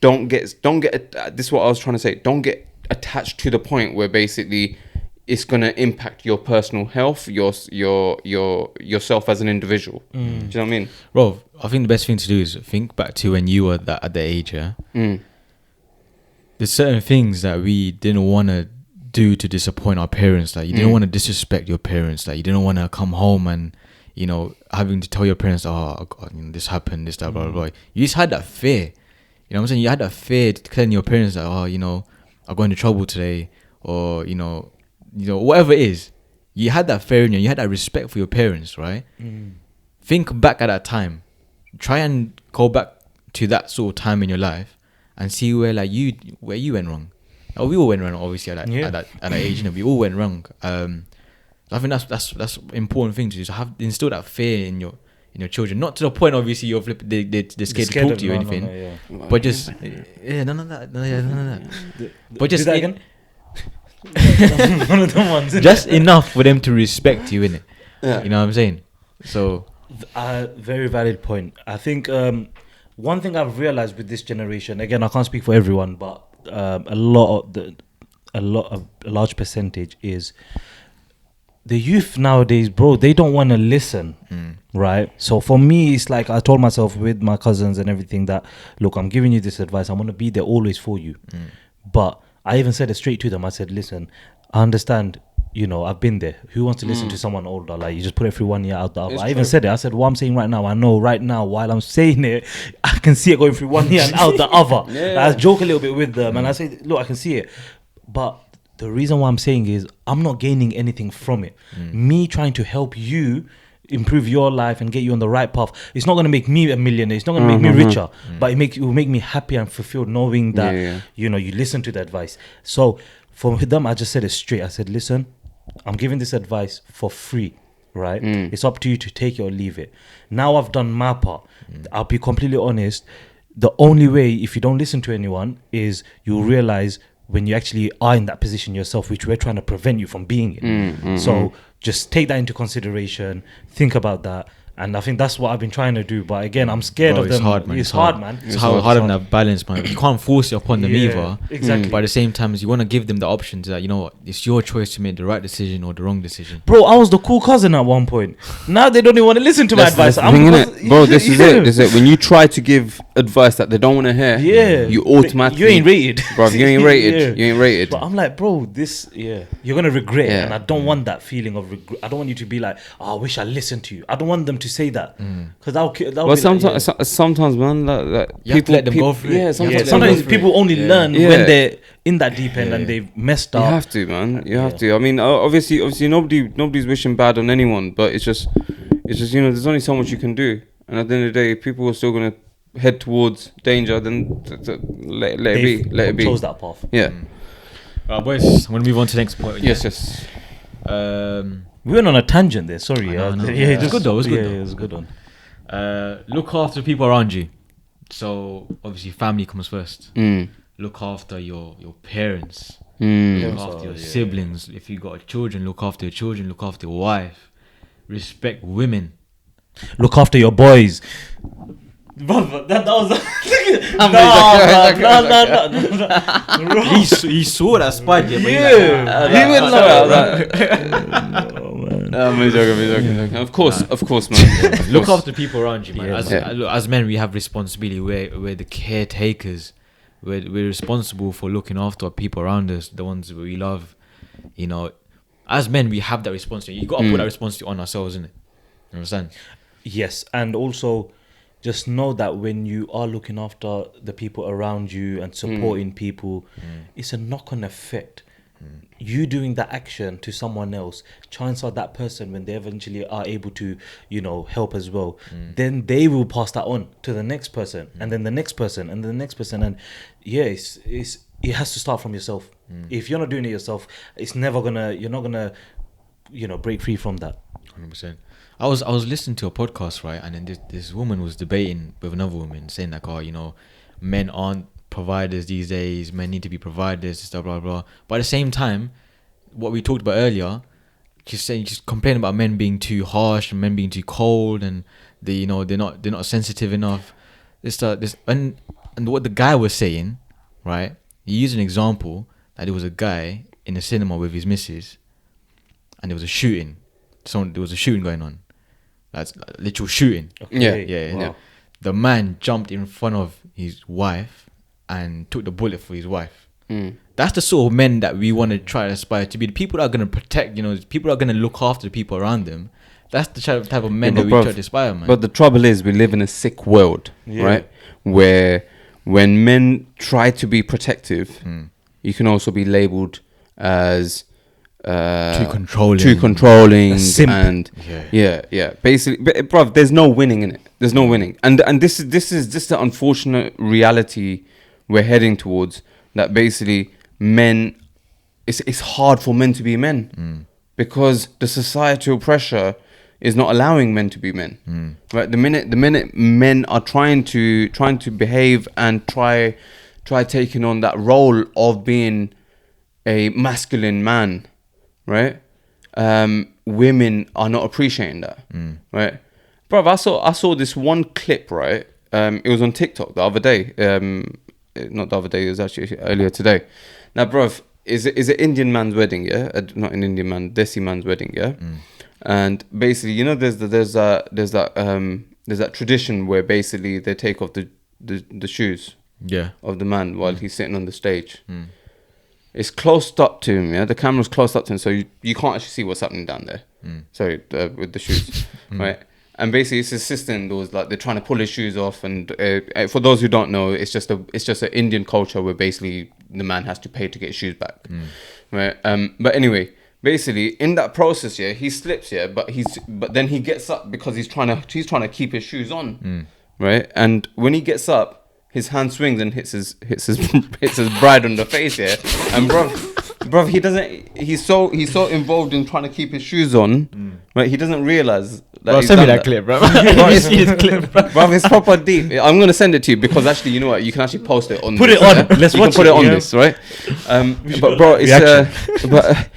Don't get this is what I was trying to say. Don't get attached to the point where basically it's going to impact your personal health, yourself as an individual. Do you know what I mean? Bro, I think the best thing to do is think back to when you were at the age, yeah? There's certain things that we didn't want to do to disappoint our parents. Like, you didn't want to disrespect your parents. Like, you didn't want to come home and, having to tell your parents, oh, God, this happened, this, that, blah, blah, blah. You just had that fear. You know what I'm saying? You had that fear to telling your parents that, I got into trouble today, or, whatever it is. You had that fear in you. You had that respect for your parents, right? Think back at that time. Try and go back to that sort of time in your life and see where you went wrong. We all went wrong, obviously, at that age. We all went wrong. I think that's important thing to do. So instill that fear in your children, not to the point obviously you're they're scared to talk to you or anything, but just none of that. But just do that again. One of them ones. Just enough for them to respect you, innit? Yeah. You know what I'm saying? So, very valid point. I think one thing I've realized with this generation, again, I can't speak for everyone, but a large percentage is the youth nowadays, bro. They don't want to listen, right? So for me, it's like I told myself with my cousins and everything that, look, I'm giving you this advice. I'm gonna be there always for you, but I even said it straight to them. I said, listen, I understand, I've been there. Who wants to listen to someone older? Like, you just put it through 1 year out the other. I even said it. I said, what I'm saying right now, I know right now while I'm saying it, I can see it going through 1 year and out the other. I joke a little bit with them and I say, look, I can see it. But the reason why I'm saying is I'm not gaining anything from it. Me trying to help you improve your life and get you on the right path, it's not going to make me a millionaire, it's not going to make me richer, but it will make me happy and fulfilled knowing that you listen to the advice. So for them, I just said it straight. I said, listen, I'm giving this advice for free, right? It's up to you to take it or leave it. Now I've done my part. I'll be completely honest, the only way, if you don't listen to anyone, is you'll realize when you actually are in that position yourself, which we're trying to prevent you from being in. So just take that into consideration, think about that. And I think that's what I've been trying to do. But again, I'm scared of them. It's hard, man. It's hard, man. It's hard having that balance, man. You can't force it upon them either. Exactly. But at the same time, you want to give them the options that, it's your choice to make the right decision or the wrong decision. Bro, I was the cool cousin at one point. Now they don't even want to listen to my advice. Bro, this is it. This is it. When you try to give advice that they don't want to hear, you automatically... You ain't rated. Bro, you ain't rated. You ain't rated. But I'm like, bro, you're going to regret it. And I don't want that feeling of regret. I don't want you to be like, I wish I listened to you. I don't want them to say that. Because that'll sometimes, man, you have to let them go through it. Sometimes people only learn when they're in that deep end and they've messed up. You have to, man. You have to. I mean, obviously, nobody's wishing bad on anyone, but it's just there's only so much you can do, and at the end of the day, if people are still gonna head towards danger, then let it be. Chose that path. Yeah. Boys, I'm gonna move on to the next point. Yes. We went on a tangent there. Sorry. I know. Yeah, it was good though. It was a good one. Look after the people around you. So obviously, family comes first. Look after your parents. Look after your siblings. If you got children, look after your children. Look after your wife. Respect women. Look after your boys. Brother, that was no. He saw that spike. He went I'm joking. Of course, man. Look after people around you, man. As men, we have responsibility. We're the caretakers. We're responsible for looking after people around us, the ones we love. As men, we have that responsibility. You got to put that responsibility on ourselves, innit? You understand? Yes, and also just know that when you are looking after the people around you and supporting people, it's a knock-on effect. you doing that action to someone else, chances are that person, when they eventually are able to, help as well, then they will pass that on to the next person, and then the next person, and the next person, and it has to start from yourself. If you're not doing it yourself, you're not gonna, break free from that. 100%. I was listening to a podcast, right, and then this woman was debating with another woman, saying like, men aren't providers these days, men need to be providers, stuff, blah blah. But at the same time, what we talked about earlier, she's complaining about men being too harsh and men being too cold, and they're not sensitive enough. And what the guy was saying, right? He used an example that there was a guy in a cinema with his missus, and there was a shooting. There was a shooting going on. That's literal shooting. Okay. Yeah. Wow. The man jumped in front of his wife and took the bullet for his wife. That's the sort of men that we want to try to aspire to be. The people that are going to protect, people that are going to look after the people around them. That's the type of men that we try to aspire, man. But the trouble is, we live in a sick world, right? Where when men try to be protective, you can also be labelled as too controlling, simp. and basically, but bruv, there's no winning in it. There's no winning, and this is just the unfortunate reality we're heading towards. That basically men, it's hard for men to be men because the societal pressure is not allowing men to be men. Right, the minute men are trying to behave and try taking on that role of being a masculine man, right? Women are not appreciating that, right? Bro, I saw this one clip, right? It was on TikTok the other day. Not the other day, it was actually earlier today. Now, bro, is an Indian man's wedding, yeah? Not an Indian man, Desi man's wedding, yeah? And basically, there's that tradition where basically they take off the shoes of the man while he's sitting on the stage. It's closed up to him, yeah? The camera's closed up to him, so you can't actually see what's happening down there. Sorry, with the shoes, right? And basically, it's his sister-in-law's, like, they're trying to pull his shoes off. And for those who don't know, it's just an Indian culture where basically the man has to pay to get his shoes back, right? But anyway, basically in that process, yeah, he slips, yeah, but then he gets up because he's trying to keep his shoes on, right? And when he gets up, his hand swings and hits his bride on the face, yeah. And bro, he's so involved in trying to keep his shoes on, right? He doesn't realize that. Bro, send me that clip, bro. Bro, it's proper deep. I'm gonna send it to you because actually, you know what? You can actually post it on. Put it on. Let's watch it. Put it on this, right? But bro, it's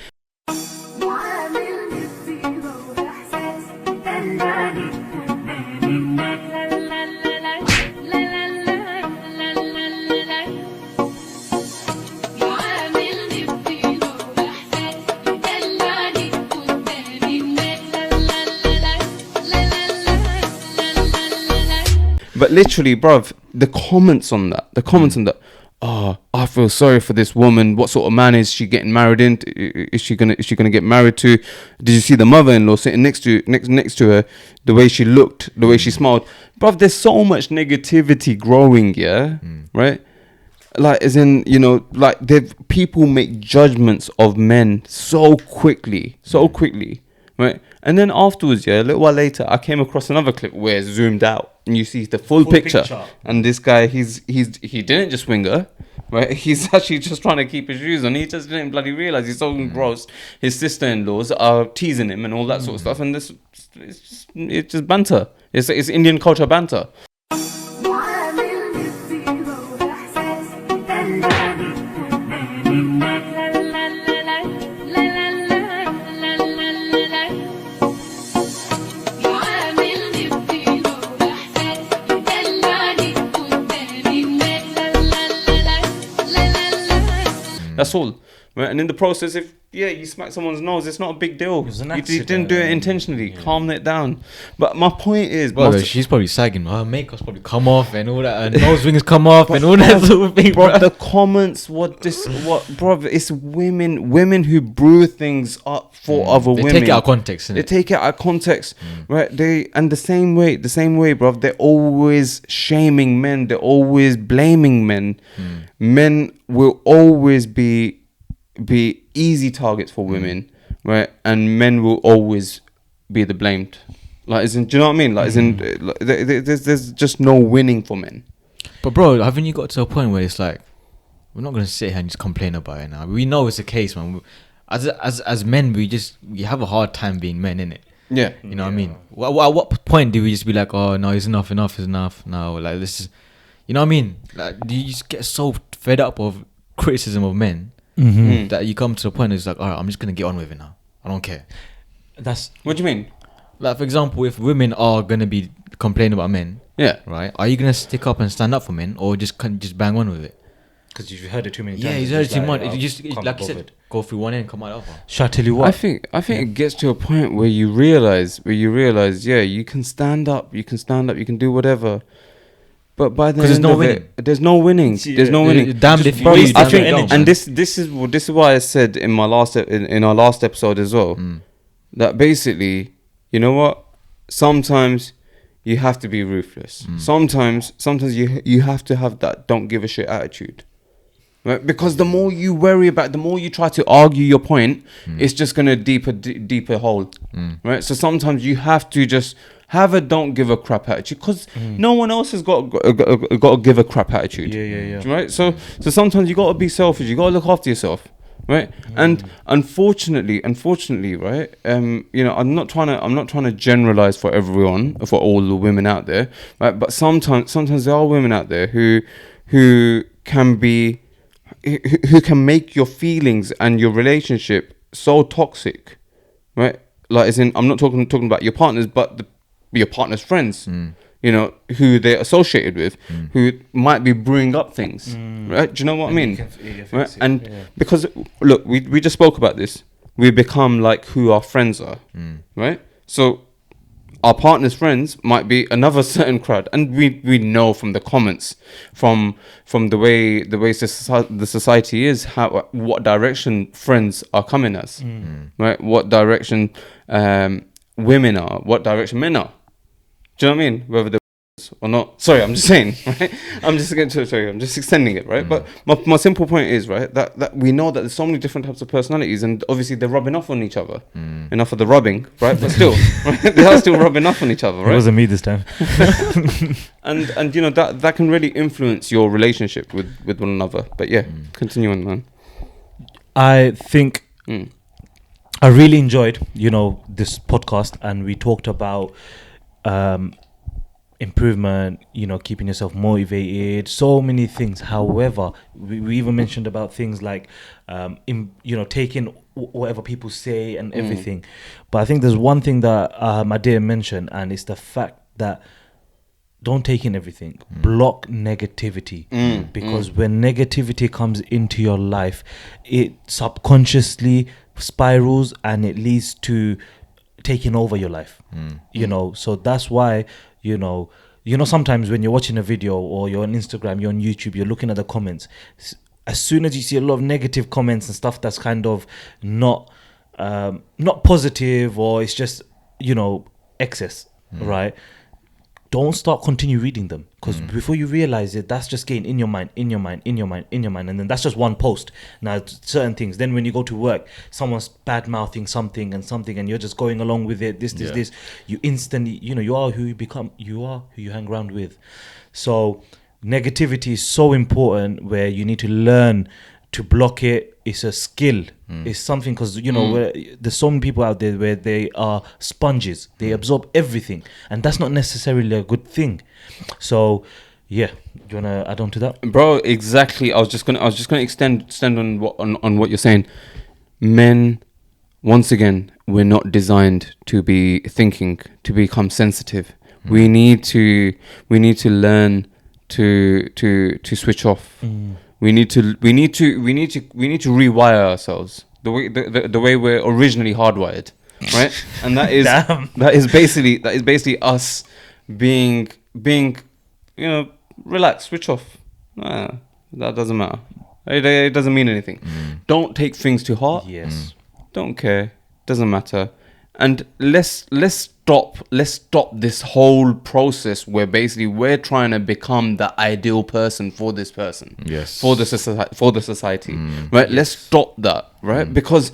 But literally, bruv, the comments on that, I feel sorry for this woman. What sort of man is she getting married into? Is she gonna get married to? Did you see the mother-in-law sitting next to her? The way she looked, the way she smiled, bruv. There's so much negativity growing, yeah, right? Like, as in, like, people make judgments of men so quickly, right? And then afterwards, yeah, a little while later, I came across another clip where it's zoomed out and you see the full picture. And this guy, he didn't just swing her, right? He's actually just trying to keep his shoes on. He just didn't bloody realize he's so engrossed. His sister-in-laws are teasing him and all that sort of stuff. And it's just banter. It's Indian culture banter. That's all, right? And in the process, if you smack someone's nose, it's not a big deal. You didn't do it intentionally. Calm it down. But my point is, she's probably sagging. Her makeup's probably come off and all that. Her nose rings come off and all that sort of thing, bro. The comments, bro? It's women who brew things up for other women. They take it out of context. They take it out of context, right? The same way, bro. They're always shaming men. They're always blaming men. Men will always be easy targets for women, right? And men will always be the blamed. Like, do you know what I mean? Like, like, there's just no winning for men. But bro, haven't you got to a point where it's like, we're not gonna sit here and just complain about it now. We know it's the case, man. As men, we have a hard time being men, innit? Yeah. You know what I mean? At what point do we just be like, oh no, it's enough is enough now? Like, this is, you know what I mean? Like, do you just get so fed up of criticism of men that you come to the point it's like, all right, I'm just gonna get on with it now. I don't care. What do you mean? Like, for example, if women are gonna be complaining about men, Yeah. right? Are you gonna stick up and stand up for men, or just bang on with it? Because you've heard it too many times. Yeah, he's heard it too much. Like, It just like you said, go through one end, come out the other. Shall I tell you what? I think it gets to a point where you realize, yeah, you can stand up, you can do whatever. But by the end of it, there's no winning. There's no winning. Damned if you Bro, lose, I damned think, if you don't, and man. this is why I said in my last in our last episode as well, that basically, you know what? Sometimes you have to be ruthless. Sometimes you have to have that don't give a shit attitude. Right? Because the more you worry about, the more you try to argue your point, it's just gonna deeper hole. Right? So sometimes you have to just have a don't give a crap attitude, because no one else has got to give a crap attitude. Yeah. Right? So sometimes you gotta be selfish. You gotta look after yourself. Right? And unfortunately, right? You know, I'm not trying to generalize for everyone, for all the women out there, right? But sometimes there are women out there who can be, who can make your feelings and your relationship so toxic, right? Like, as in, I'm not talking about your partners, but your partner's friends, you know, who they're associated with, who might be brewing up things, right? Do you know what I mean? Right? And because, look, we just spoke about this. We become like who our friends are, right? So our partner's friends might be another certain crowd, and we know from the comments, from the way the society is, what direction friends are coming as, right? What direction women are, what direction men are. Do you know what I mean? Whether they're or not. Sorry, I'm just saying, right? I'm just extending it, right? But my simple point is, right, that we know that there's so many different types of personalities, and obviously they're rubbing off on each other. Enough of the rubbing, right? But still, right? They are still rubbing off on each other, right? It wasn't me this time. and you know, that can really influence your relationship with one another. But yeah, continue on, man. I think I really enjoyed, you know, this podcast, and we talked about improvement, you know, keeping yourself motivated, so many things. However, we even mentioned about things like you know, taking whatever people say and everything. But I think there's one thing that I didn't mention, and it's the fact that don't take in everything. Block negativity, because when negativity comes into your life, it subconsciously spirals and it leads to taking over your life. You know, so that's why, you know, sometimes when you're watching a video or you're on Instagram, you're on YouTube, you're looking at the comments. As soon as you see a lot of negative comments and stuff that's kind of not positive, or it's just, you know, excess, right? Don't continue reading them, because before you realize it, that's just getting in your mind, and then that's just one post. Now, certain things. Then when you go to work, someone's bad mouthing something, and you're just going along with it. This. You instantly, you know, you are who you become. You are who you hang around with. So negativity is so important, where you need to learn to block it. It's a skill. It's something, because, you know, where there's so many people out there where they are sponges. They absorb everything, and that's not necessarily a good thing. So yeah, do you wanna add on to that, bro? Exactly. I was just gonna extend on what you're saying. Men, once again, we're not designed to be thinking, to become sensitive. We need to learn to switch off. We need to rewire ourselves the way we're originally hardwired, right? And that is basically us being, you know, relax, switch off. That doesn't matter. It doesn't mean anything. Don't take things to heart. Yes. Don't care. Doesn't matter. And let's stop this whole process where basically we're trying to become the ideal person for this person, Yes. for the society, right? Let's stop that, right? Because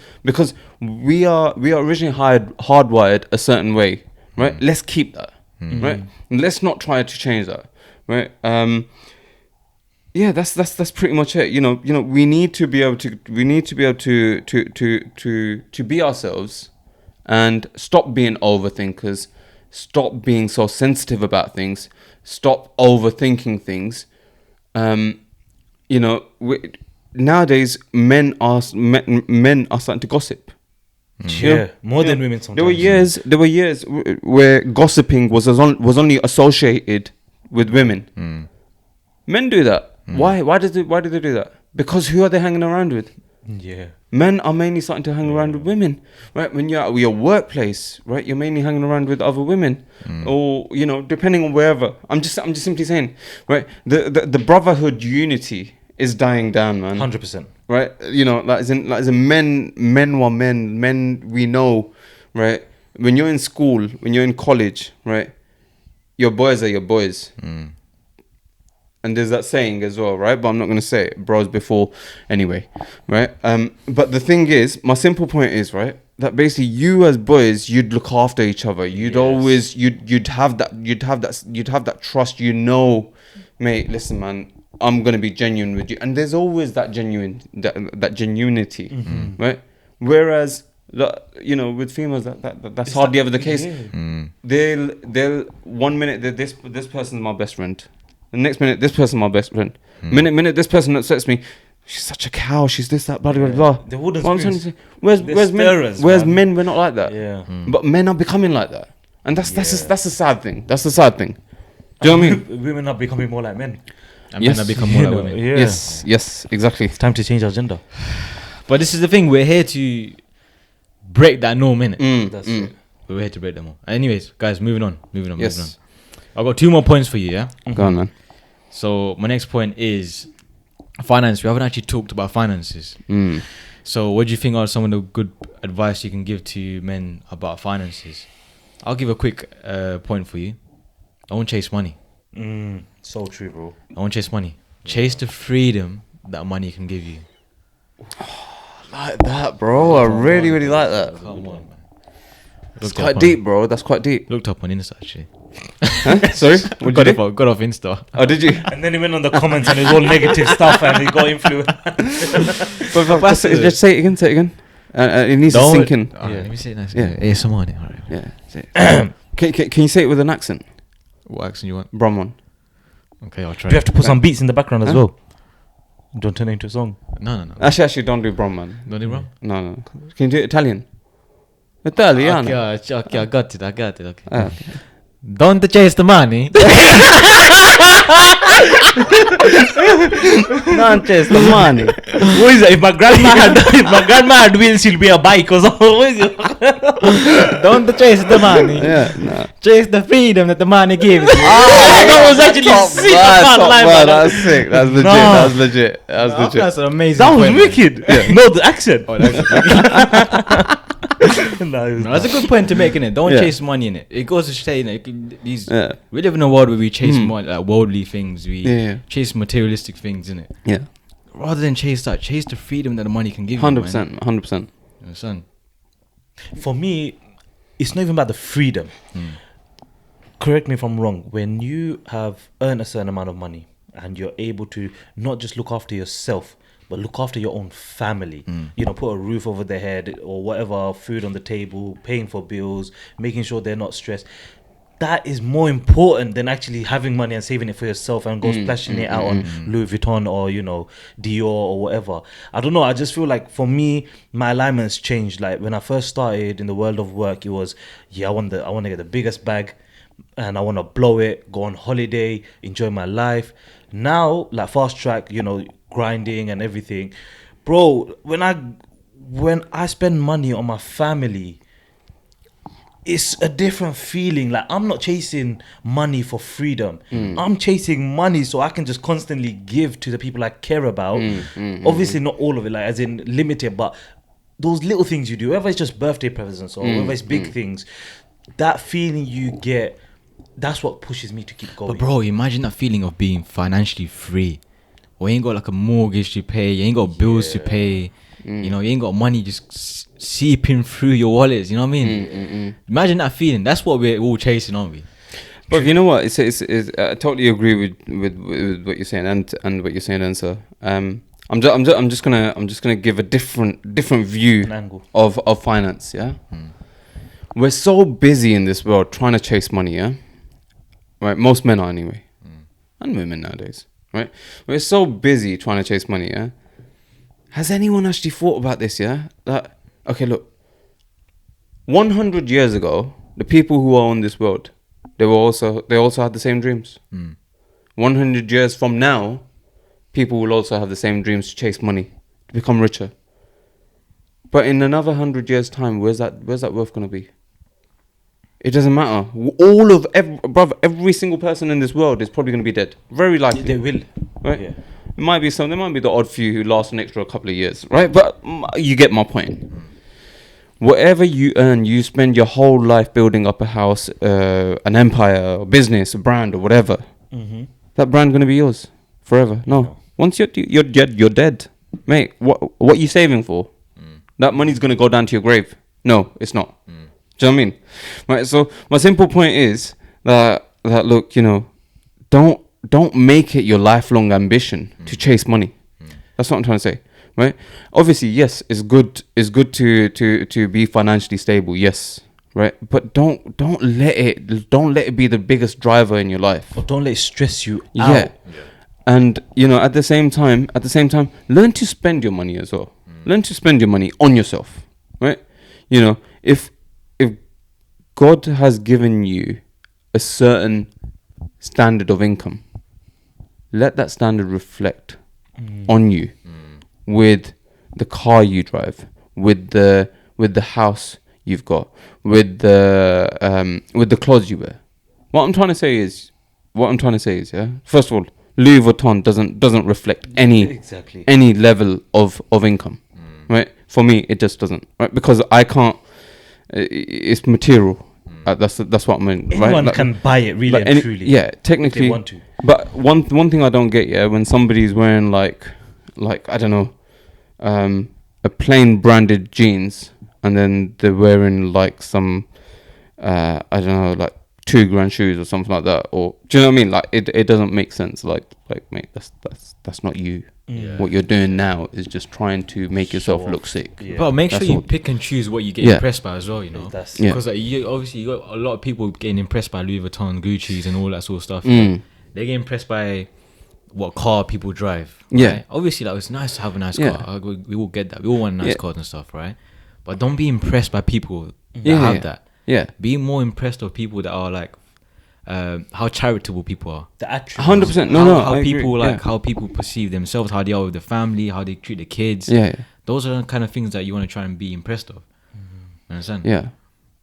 we are originally hardwired a certain way, right? Let's keep that, right? Let's not try to change that, right? Yeah, that's pretty much it. You know, we need to be able to be ourselves, and stop being overthinkers, stop being so sensitive about things, stop overthinking things. You know, nowadays men are starting to gossip. Yeah, more than women sometimes. There were years where gossiping was only associated with women. Men do that. Why did they do that? Because who are they hanging around with? Yeah. Men are mainly starting to hang around with women, right? When you're at your workplace, right, you're mainly hanging around with other women, or you know, depending on wherever. I'm just simply saying, right? The brotherhood unity is dying down, man. 100%. Right? You know, like as in men were men we know, right? When you're in school, when you're in college, right? Your boys are your boys. And there's that saying as well, right? But I'm not going to say it. Bros before, anyway, right? But the thing is, my simple point is, right, that basically you as boys, you'd look after each other. You'd always, you'd have that trust. You know, mate. Listen, man, I'm going to be genuine with you, and there's always that genuinity, right? Whereas, you know, with females, that's hardly ever the case. They'll 1 minute this person's my best friend. The next minute, this person's my best friend. Minute, this person upsets me. She's such a cow. She's this, that, blah, blah, blah. They wouldn't. What I'm trying to say, where's men? Where's men? We're not like that. Yeah. But men are becoming like that, and that's a sad thing. That's the sad thing. Do you know what I mean? Women are becoming more like men. And men have become more like women. Yeah. Yes, exactly. It's time to change our gender. But this is the thing. We're here to break that norm, innit? That's it. We're here to break them all. Anyways, guys, moving on. Yes. I've got 2 more points for you, yeah? Go on, man. So my next point is finance. We haven't actually talked about finances. So what do you think are some of the good advice you can give to men about finances? I'll give a quick point for you. Don't chase money. So true, bro. Don't chase money. Chase the freedom that money can give you. Like that, bro. I really like that. Come on, man. That's quite deep, bro. That's quite deep. Looked up on Insta, actually. Huh? Sorry? What got did you do? got off Insta. Oh, did you? And then he went on the comments and it's all negative stuff and he got influenced. But just say it again. It needs to sink in. Let me say it nice. Yeah. ASMR on it. All right. Yeah. Say it. Can you say it with an accent? What accent you want? Brahman. Okay, I'll try. Do you have to put some beats in the background as well? Don't turn it into a song. No. Actually, don't do Brahman. Don't do wrong. No. Can you do it Italian? Italiano. Okay, I got it. Okay. Okay. Don't chase the money. Don't chase the money. What is that? If my grandma had wheels, she'll be a bike or something. What is it? Don't chase the money. Yeah, no. Chase the freedom that the money gives you. That was actually sick. That's sick. That's legit. That's legit. That's legit. That's an amazing. That was point, wicked. No, the accent. Oh, that's No, that's a good point to make, innit? Don't Yeah. chase money, innit? It goes to say, we live in a world where we chase money, like worldly things. We chase materialistic things, innit? Yeah. Rather than chase that, chase the freedom that the money can give you. 100%. 100%. You son. For me, it's not even about the freedom. Correct me if I'm wrong. When you have earned a certain amount of money and you're able to not just look after yourself, but look after your own family, you know, put a roof over their head or whatever, food on the table, paying for bills, making sure they're not stressed. That is more important than actually having money and saving it for yourself and go splashing it out on Louis Vuitton or, you know, Dior or whatever. I don't know. I just feel like for me, my alignment's changed. Like when I first started in the world of work, it was, I want to get the biggest bag and I want to blow it, go on holiday, enjoy my life. Now, like fast track, you know, grinding and everything, bro. When I spend money on my family, it's a different feeling. Like I'm not chasing money for freedom. I'm chasing money so I can just constantly give to the people I care about. Obviously not all of it, like as in limited, but those little things you do, whether it's just birthday presents or whether it's big things, that feeling you get, that's what pushes me to keep going. But bro, imagine that feeling of being financially free. Or you ain't got like a mortgage to pay, you ain't got bills to pay, you know, you ain't got money just seeping through your wallets, you know what I mean? Imagine that feeling. That's what we're all chasing, aren't we? But you know what? It's I totally agree with what you're saying and what you're saying, Answer. I'm just gonna give a different view An angle. of finance. Yeah, we're so busy in this world trying to chase money. Yeah, right. Most men are anyway, and women nowadays. Right, we're so busy trying to chase money. Yeah, has anyone actually thought about this? Yeah, that okay. Look, 100 years ago, the people who are on this world, they also had the same dreams. 100 years from now, people will also have the same dreams to chase money, to become richer. But in another 100 years' time, where's that worth gonna be? It doesn't matter. Every single person in this world is probably gonna be dead. Very likely. They will. Right? Yeah. There might be the odd few who last an extra couple of years, right? But you get my point. Whatever you earn, you spend your whole life building up a house, an empire, a business, a brand, or whatever. That brand gonna be yours forever? No. Once you're dead, mate. What you saving for? That money's gonna go down to your grave. No, it's not. Do you know what I mean? Right. So my simple point is that look, you know, don't make it your lifelong ambition to chase money. That's what I'm trying to say. Right? Obviously, yes, it's good to be financially stable, yes. Right? But don't let it be the biggest driver in your life. Or don't let it stress you out. Yeah. And you know, at the same time, learn to spend your money as well. Learn to spend your money on yourself. Right? You know, if God has given you a certain standard of income, let that standard reflect on you. With the car you drive, with the house you've got, with the clothes you wear. What I'm trying to say is, yeah. First of all, Louis Vuitton doesn't reflect any level of income, right? For me, it just doesn't, right? Because I can't. It's material. That's what I mean. Anyone right? can buy it, really and truly. Yeah, technically. If they want to. But one thing I don't get, yeah, when somebody's wearing like I don't know. A plain branded jeans, and then they're wearing like some I don't know, like $2,000 shoes or something like that, or do you know what I mean? Like it doesn't make sense. Like mate, that's not you. What you're doing now is just trying to make yourself look sick. But make sure you pick and choose what you get impressed by as well, you know. Because like, you got a lot of people getting impressed by Louis Vuitton, Gucci's and all that sort of stuff. They get impressed by what car people drive. Right? Yeah. Obviously, like, it's nice to have a nice car. We all get that. We all want nice cars and stuff, right? But don't be impressed by people that have that. Yeah. Be more impressed of people that are like, how charitable people are. The attributes. 100%. How people how people perceive themselves, how they are with the family, how they treat the kids. Yeah. Those are the kind of things that you want to try and be impressed of. Understand? Yeah.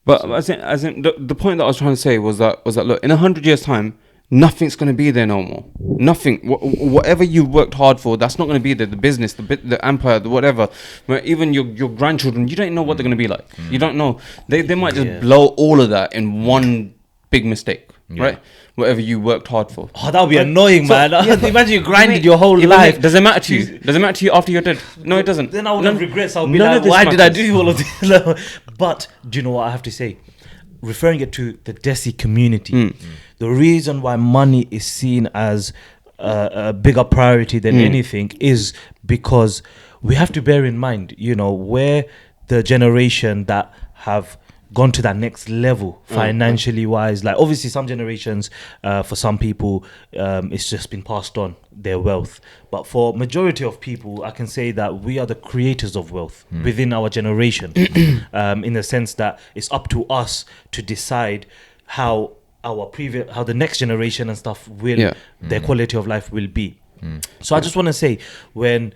But as in the point that I was trying to say was that look, in 100 years' time, nothing's going to be there no more. Nothing. Whatever you worked hard for, that's not going to be there. The business, the empire, the whatever. But even your grandchildren, you don't know what they're going to be like. You don't know. They might just blow all of that in one big mistake, right? Whatever you worked hard for. Oh, that would be annoying, man. Imagine you grinded your whole life. life. Does it matter to you? Does it matter to you after you're dead? No, it doesn't. Then I would have regrets. I'll be like, why did I do all of this? But do you know what I have to say? Referring it to the Desi community, the reason why money is seen as a bigger priority than anything is because we have to bear in mind, you know, where the generation that have gone to that next level financially wise, like obviously some generations, for some people, it's just been passed on their wealth, but for majority of people, I can say that we are the creators of wealth within our generation, in the sense that it's up to us to decide how the next generation and stuff will their quality of life will be. So I just want to say, when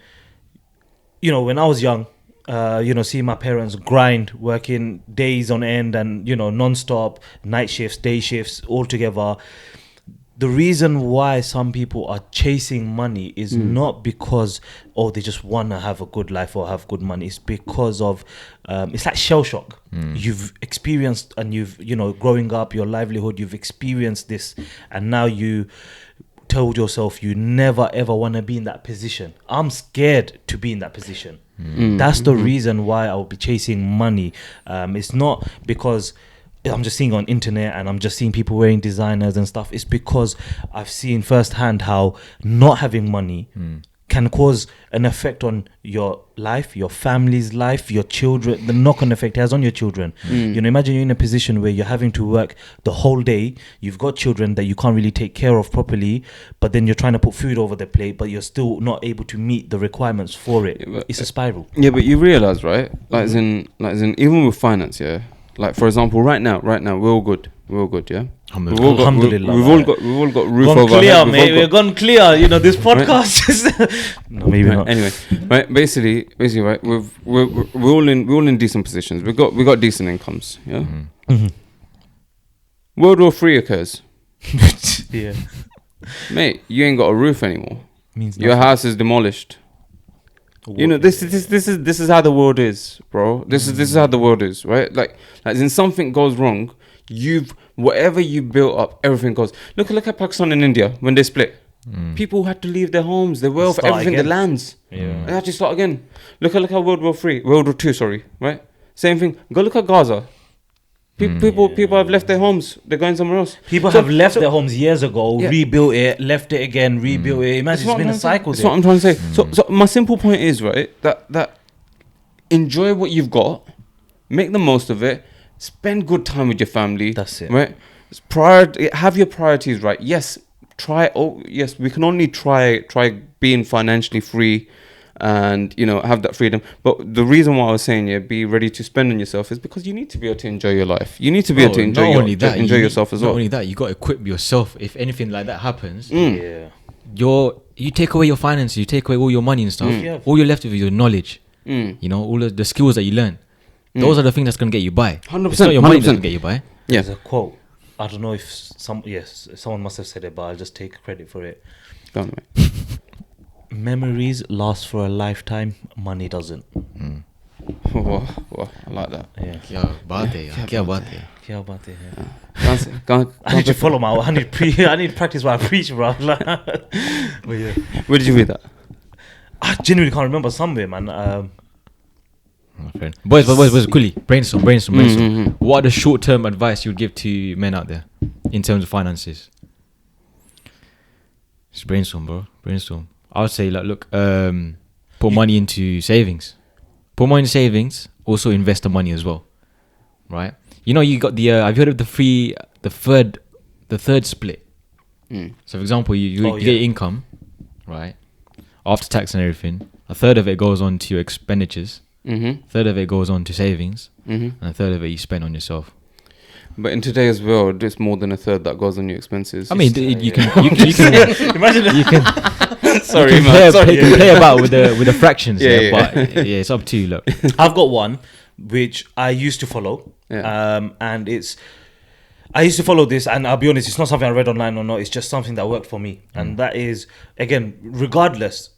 I was young, seeing my parents grind, working days on end and, non-stop, night shifts, day shifts, all together, the reason why some people are chasing money is not because they just want to have a good life or have good money. It's because of it's like shell shock. You've experienced, and you've, you know, growing up, your livelihood, you've experienced this, and now you told yourself you never ever want to be in that position. I'm scared to be in that position. That's the reason why I will be chasing money. It's not because I'm just seeing on internet and I'm just seeing people wearing designers and stuff. It's because I've seen firsthand how not having money can cause an effect on your life, your family's life, your children, the knock-on effect it has on your children. You know, imagine you're in a position where you're having to work the whole day, you've got children that you can't really take care of properly, but then you're trying to put food over the plate, but you're still not able to meet the requirements for it. It's a spiral. Yeah, but you realize, right? Like, as in, even with finance, yeah. Like, for example, right now, we're all good, yeah. Alhamdulillah. We've all got roof Gone over our clear, head. mate. We've gone clear. You know, this podcast is no, maybe Right, not. anyway, right. Basically, right. We're all in decent positions. We got decent incomes. Yeah. World War III occurs, Yeah, mate. You ain't got a roof anymore. means Your nothing. house is demolished. You know, this is how the world is, bro. This is how the world is, right? Like when something goes wrong, whatever you built up, everything goes. Look at Pakistan and India when they split. People had to leave their homes, their wealth, Start everything, again. their lands. Yeah. They had to start again. Look at World War II, sorry, right? Same thing. Go look at Gaza. People have left their homes. They're going somewhere else. People So- have left so- their homes years ago, Yeah. rebuilt it, left it again, rebuilt it. Imagine it's been a cycle. That's what I'm trying to say. So my simple point is, right, that enjoy what you've got, make the most of it, spend good time with your family. That's it. Right? Have your priorities right. Yes, we can only try being financially free and, you know, have that freedom. But the reason why I was saying, be ready to spend on yourself is because you need to be able to enjoy your life. You need to be able to enjoy yourself as well. Not only that, you got to equip yourself. If anything like that happens, Yeah. you take away your finances, you take away all your money and stuff. Yeah. All you're left with is your knowledge. You know, all of the skills that you learn. Those are the things that's gonna get you by. 100%, It's not your money that's 100%. gonna get you by. Yeah. There's a quote. I don't know if someone must have said it, but I'll just take credit for it. Go on, mate. Memories last for a lifetime. Money doesn't. Wow, I like that. Yeah. Kya baat hai yaar, kya baat hai. Kya baat hai, yeah. Go I need to follow I need to practice what I preach, bro. But yeah. Where did you read that? I genuinely can't remember somewhere, man. My friend. Boys, quickly, brainstorm. What are the short-term advice you would give to men out there in terms of finances? Just brainstorm, bro. Brainstorm. I would say, like, look, put money into savings. Put money into savings. Also invest the money as well, right? You know, you got the. Have you heard of the third split? So, for example, you get your income, right? After tax and everything, a third of it goes on to your expenditures. A third of it goes on to savings, and a third of it you spend on yourself. But in today's world, it's more than a third that goes on your expenses. I mean, you can Imagine you can sorry, man. Sorry. you can play about with the fractions, Yeah. but it's up to you. Look, I've got one which I used to follow, and I used to follow this, and I'll be honest, it's not something I read online or not. It's just something that worked for me, and that is, again, regardless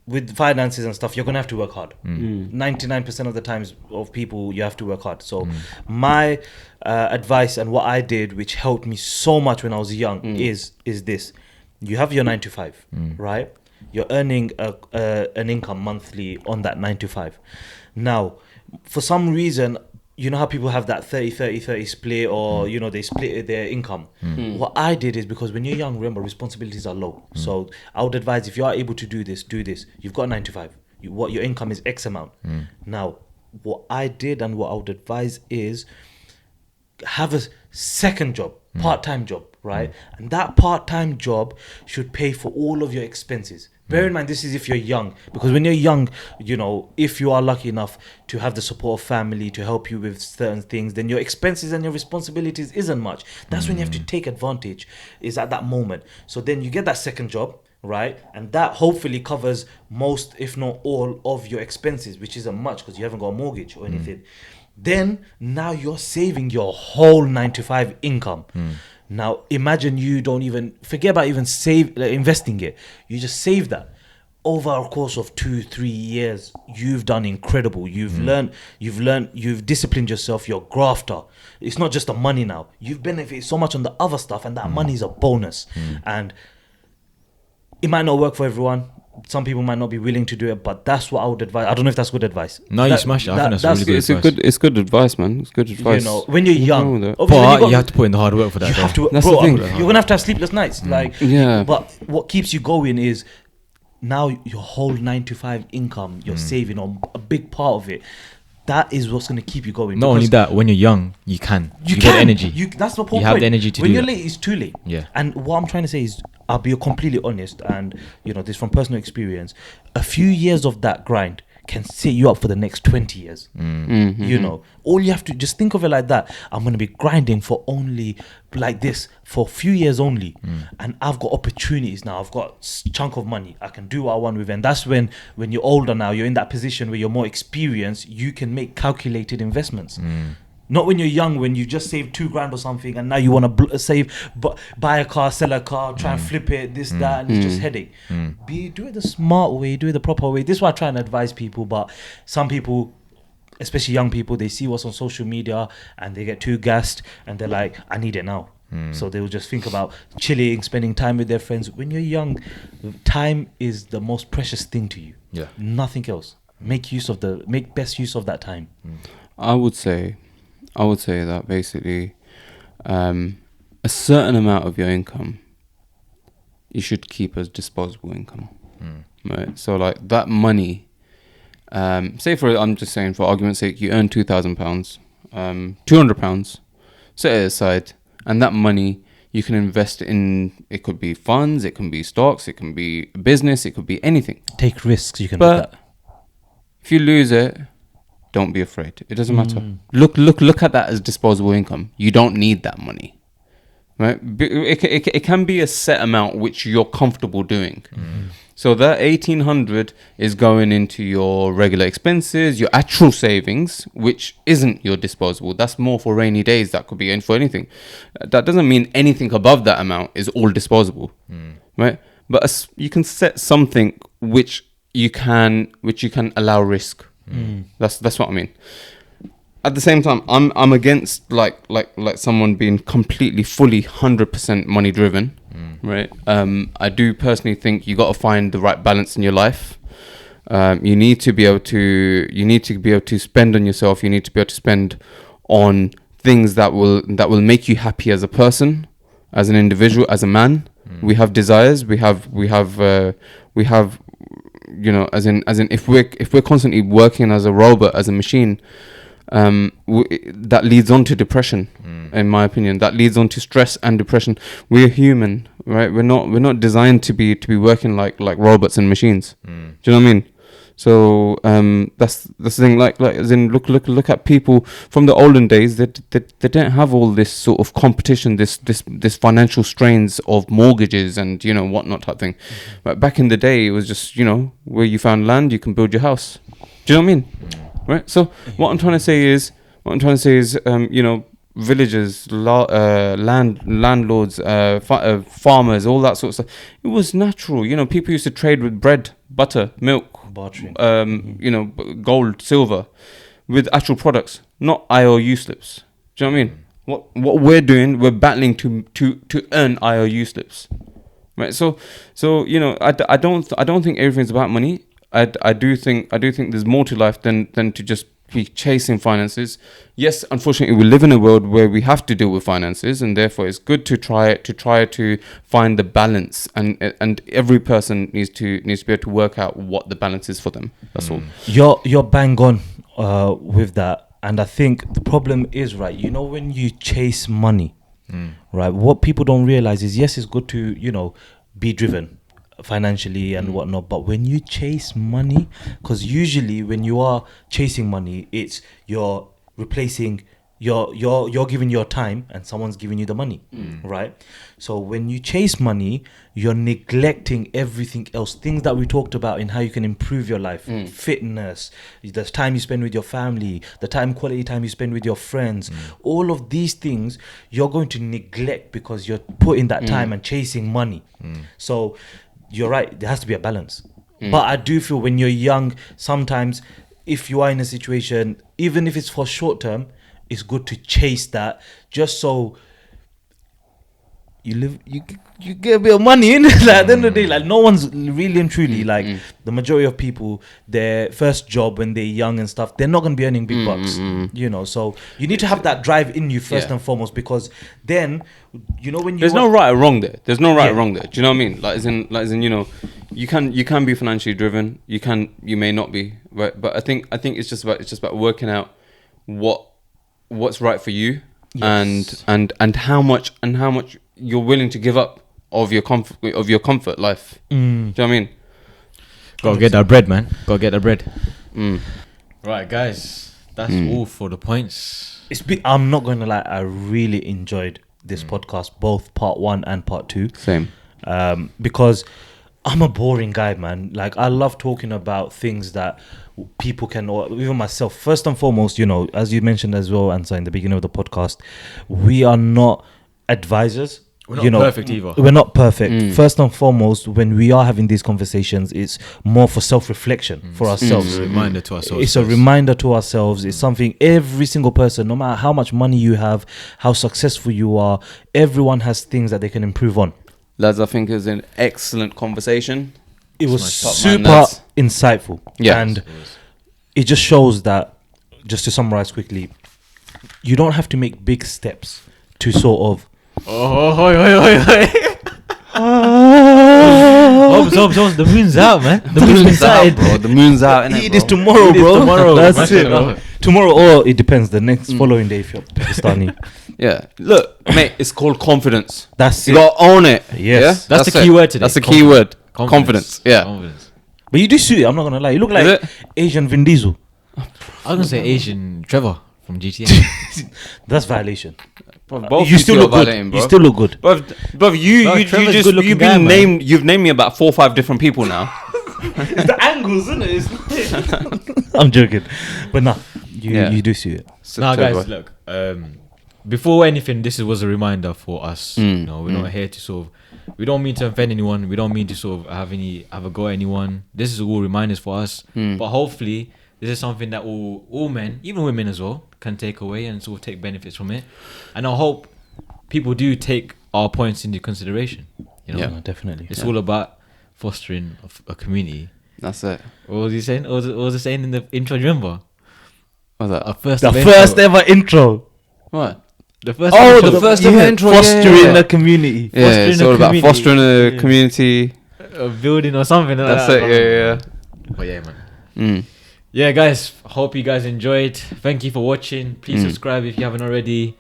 with finances and stuff, you're gonna have to work hard. 99% of the times of people, you have to work hard. So my advice and what I did, which helped me so much when I was young, is this: you have your 9 to 5, right? You're earning an income monthly on that 9 to 5. Now, for some reason, you know how people have that 30 split, or you know, they split their income. What I did is, because when you're young, remember, responsibilities are low. So I would advise, if you are able to do this. You've got 9 to 5. What your income is X amount. Now, what I did and what I would advise is have a second job, part-time job, right? And that part-time job should pay for all of your expenses. Bear in mind, this is if you're young, because when you're young, you know, if you are lucky enough to have the support of family to help you with certain things, then your expenses and your responsibilities isn't much. That's when you have to take advantage, is at that moment. So then you get that second job, right? And that hopefully covers most, if not all, of your expenses, which isn't much because you haven't got a mortgage or anything. Then now you're saving your whole 9 to 5 income. Now imagine you don't even forget about even investing it. You just save that. Over a course of 2-3 years, you've done incredible. You've learned, you've disciplined yourself. You're a grafter. It's not just the money now. You've benefited so much on the other stuff, and that money is a bonus. And it might not work for everyone. Some people might not be willing to do it, but that's what I would advise. I don't know if that's good advice. No, you smashed it. I think that's really good advice. It's good advice, man. It's good advice. You know, when you're young, But you have to put in the hard work for that. you have to, That's bro, the thing. you're gonna have sleepless nights. Like, Yeah. But what keeps you going is now your whole 9 to 5 income, you're saving on a big part of it. That is what's gonna keep you going. Not only that, when you're young, you can. You get energy. That's the whole You have point. the energy to when do you're that. late, it's too late. Yeah. And what I'm trying to say is, I'll be completely honest, and you know this from personal experience. A few years of that grind can set you up for the next 20 years. You know, all you have to just think of it like that. I'm going to be grinding for only like this for a few years only, and I've got opportunities now. I've got chunk of money. I can do what I want with it. And that's when you're older now, you're in that position where you're more experienced. You can make calculated investments. Not when you're young, when you just saved $2,000 or something, and now you want to buy a car, sell a car, try and flip it, this, that, and it's just headache. Do it the smart way, do it the proper way. This is why I try and advise people, but some people, especially young people, they see what's on social media and they get too gassed and they're like, I need it now. So they will just think about chilling, spending time with their friends. When you're young, time is the most precious thing to you. Yeah. Nothing else. Make best use of that time. I would say that basically a certain amount of your income you should keep as disposable income, right? So like that money, I'm just saying for argument's sake, you earn £2,000, £200, set it aside, and that money you can invest in. It could be funds, it can be stocks, it can be business, it could be anything. Take risks. You can do But that. if you lose it, don't be afraid. It doesn't matter. Look at that as disposable income. You don't need that money, right? It can be a set amount which you're comfortable doing. So that 1,800 is going into your regular expenses, your actual savings, which isn't your disposable. That's more for rainy days. That could be in for anything. That doesn't mean anything above that amount is all disposable, right? But you can set something which you can allow risk. That's what I mean. At the same time, I'm against like someone being completely, fully, 100% money driven, right? I do personally think you got to find the right balance in your life. You need to be able to spend on yourself. You need to be able to spend on things that will make you happy as a person, as an individual, as a man. We have desires. We have you know, as in if we're constantly working as a robot, as a machine, that leads on to depression. In my opinion, that leads on to stress and depression. We're human, right? We're not designed to be working like robots and machines. Do you know what I mean? So that's the thing. Like as in look at people from the olden days. They didn't have all this sort of competition, this financial strains of mortgages and you know whatnot type thing. But back in the day, it was just you know where you found land, you can build your house. Do you know what I mean? Right. So what I'm trying to say is you know villagers, landlords, farmers, all that sort of stuff. It was natural. You know, people used to trade with bread, butter, milk. You know, gold, silver, with actual products, not IOU slips. Do you know what I mean? What we're doing, we're battling to earn IOU slips, right? So you know, I don't think everything's about money. I do think there's more to life than to just be chasing finances. Yes, unfortunately, we live in a world where we have to deal with finances, and therefore it's good to try to find the balance. And every person needs to be able to work out what the balance is for them. That's all. You're bang on with that, and I think the problem is right. You know, when you chase money, right? What people don't realize is yes, it's good to you know be driven financially and whatnot, but when you chase money, because usually when you are chasing money, it's you're replacing you're giving your time and someone's giving you the money, right? So when you chase money, you're neglecting everything else, things that we talked about in how you can improve your life, fitness, the time you spend with your family, the quality time you spend with your friends, all of these things you're going to neglect because you're putting that time and chasing money. So you're right, there has to be a balance. But I do feel when you're young, sometimes if you are in a situation, even if it's for short term, it's good to chase that, just so you get a bit of money in. Like at the end of the day, like no one's really and truly like the majority of people, their first job when they're young and stuff, they're not going to be earning big bucks, you know. So you need to have that drive in you first and foremost, because then when there's no right or wrong there. There's no right or wrong there. Do you know what I mean? Like as in you can be financially driven. You may not be, right? But I think it's just about working out what's right for you, and how much you're willing to give up of your comfort life. Do you know what I mean? Gotta get that bread, man. Gotta get that bread. Right, guys, that's all for the points. I'm not gonna lie, I really enjoyed this podcast, both part 1 and part 2. Same. Because I'm a boring guy, man. Like I love talking about things that people can, or even myself. First and foremost, as you mentioned as well, Ansa, in the beginning of the podcast, we are not advisors. We're not perfect either. We're not perfect. First and foremost, when we are having these conversations, it's more for self-reflection for ourselves. It's a reminder to ourselves. It's a reminder to ourselves. It's something every single person, no matter how much money you have, how successful you are, everyone has things that they can improve on. Lads, I think it was an excellent conversation. It was super insightful. Yeah. And it just shows that, just to summarize quickly, you don't have to make big steps to sort of the moon's out, man. The moon's out, bro. The moon's out. It is tomorrow, bro. That's it. Tomorrow, or it depends. The next following day if you're Pakistani. Yeah. Look, mate, it's called confidence. That's you it. gotta own it. Yes. That's the key word today. That's the key word. Confidence. Yeah. Confidence. But you do suit it. I'm not gonna lie. You look like Asian Vin Diesel. I was gonna say Asian Trevor from GTA. That's violation. Both you still look good. Bro. You still look good. Bro, you've named me about 4 or 5 different people now. It's the angles, isn't it? I'm joking, but nah, you do see it. Nah, guys, look. Before anything, this was a reminder for us. We're not here to we don't mean to offend anyone. We don't mean to have a go at anyone. This is all reminders for us. But hopefully, this is something that all men, even women as well, can take away and take benefits from it. And I hope people do take our points into consideration. Yeah, definitely. It's all about fostering a community. That's it. What was he saying? What was he saying in the intro? Do you remember? What's that? The first ever intro. What? The first ever intro. Fostering a community. Yeah, it's all about fostering a community. A building or something. That's it. Yeah. But yeah, man. Yeah, guys, hope you guys enjoyed. Thank you for watching. Please subscribe if you haven't already.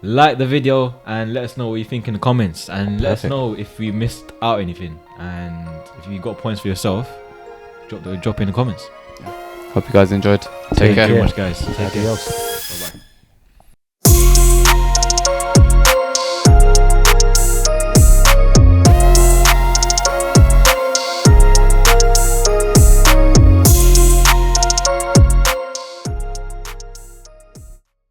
Like the video and let us know what you think in the comments. And let us know if we missed out anything. And if you got points for yourself, drop in the comments. Hope you guys enjoyed. Take care. Thank you very much, guys. Take care.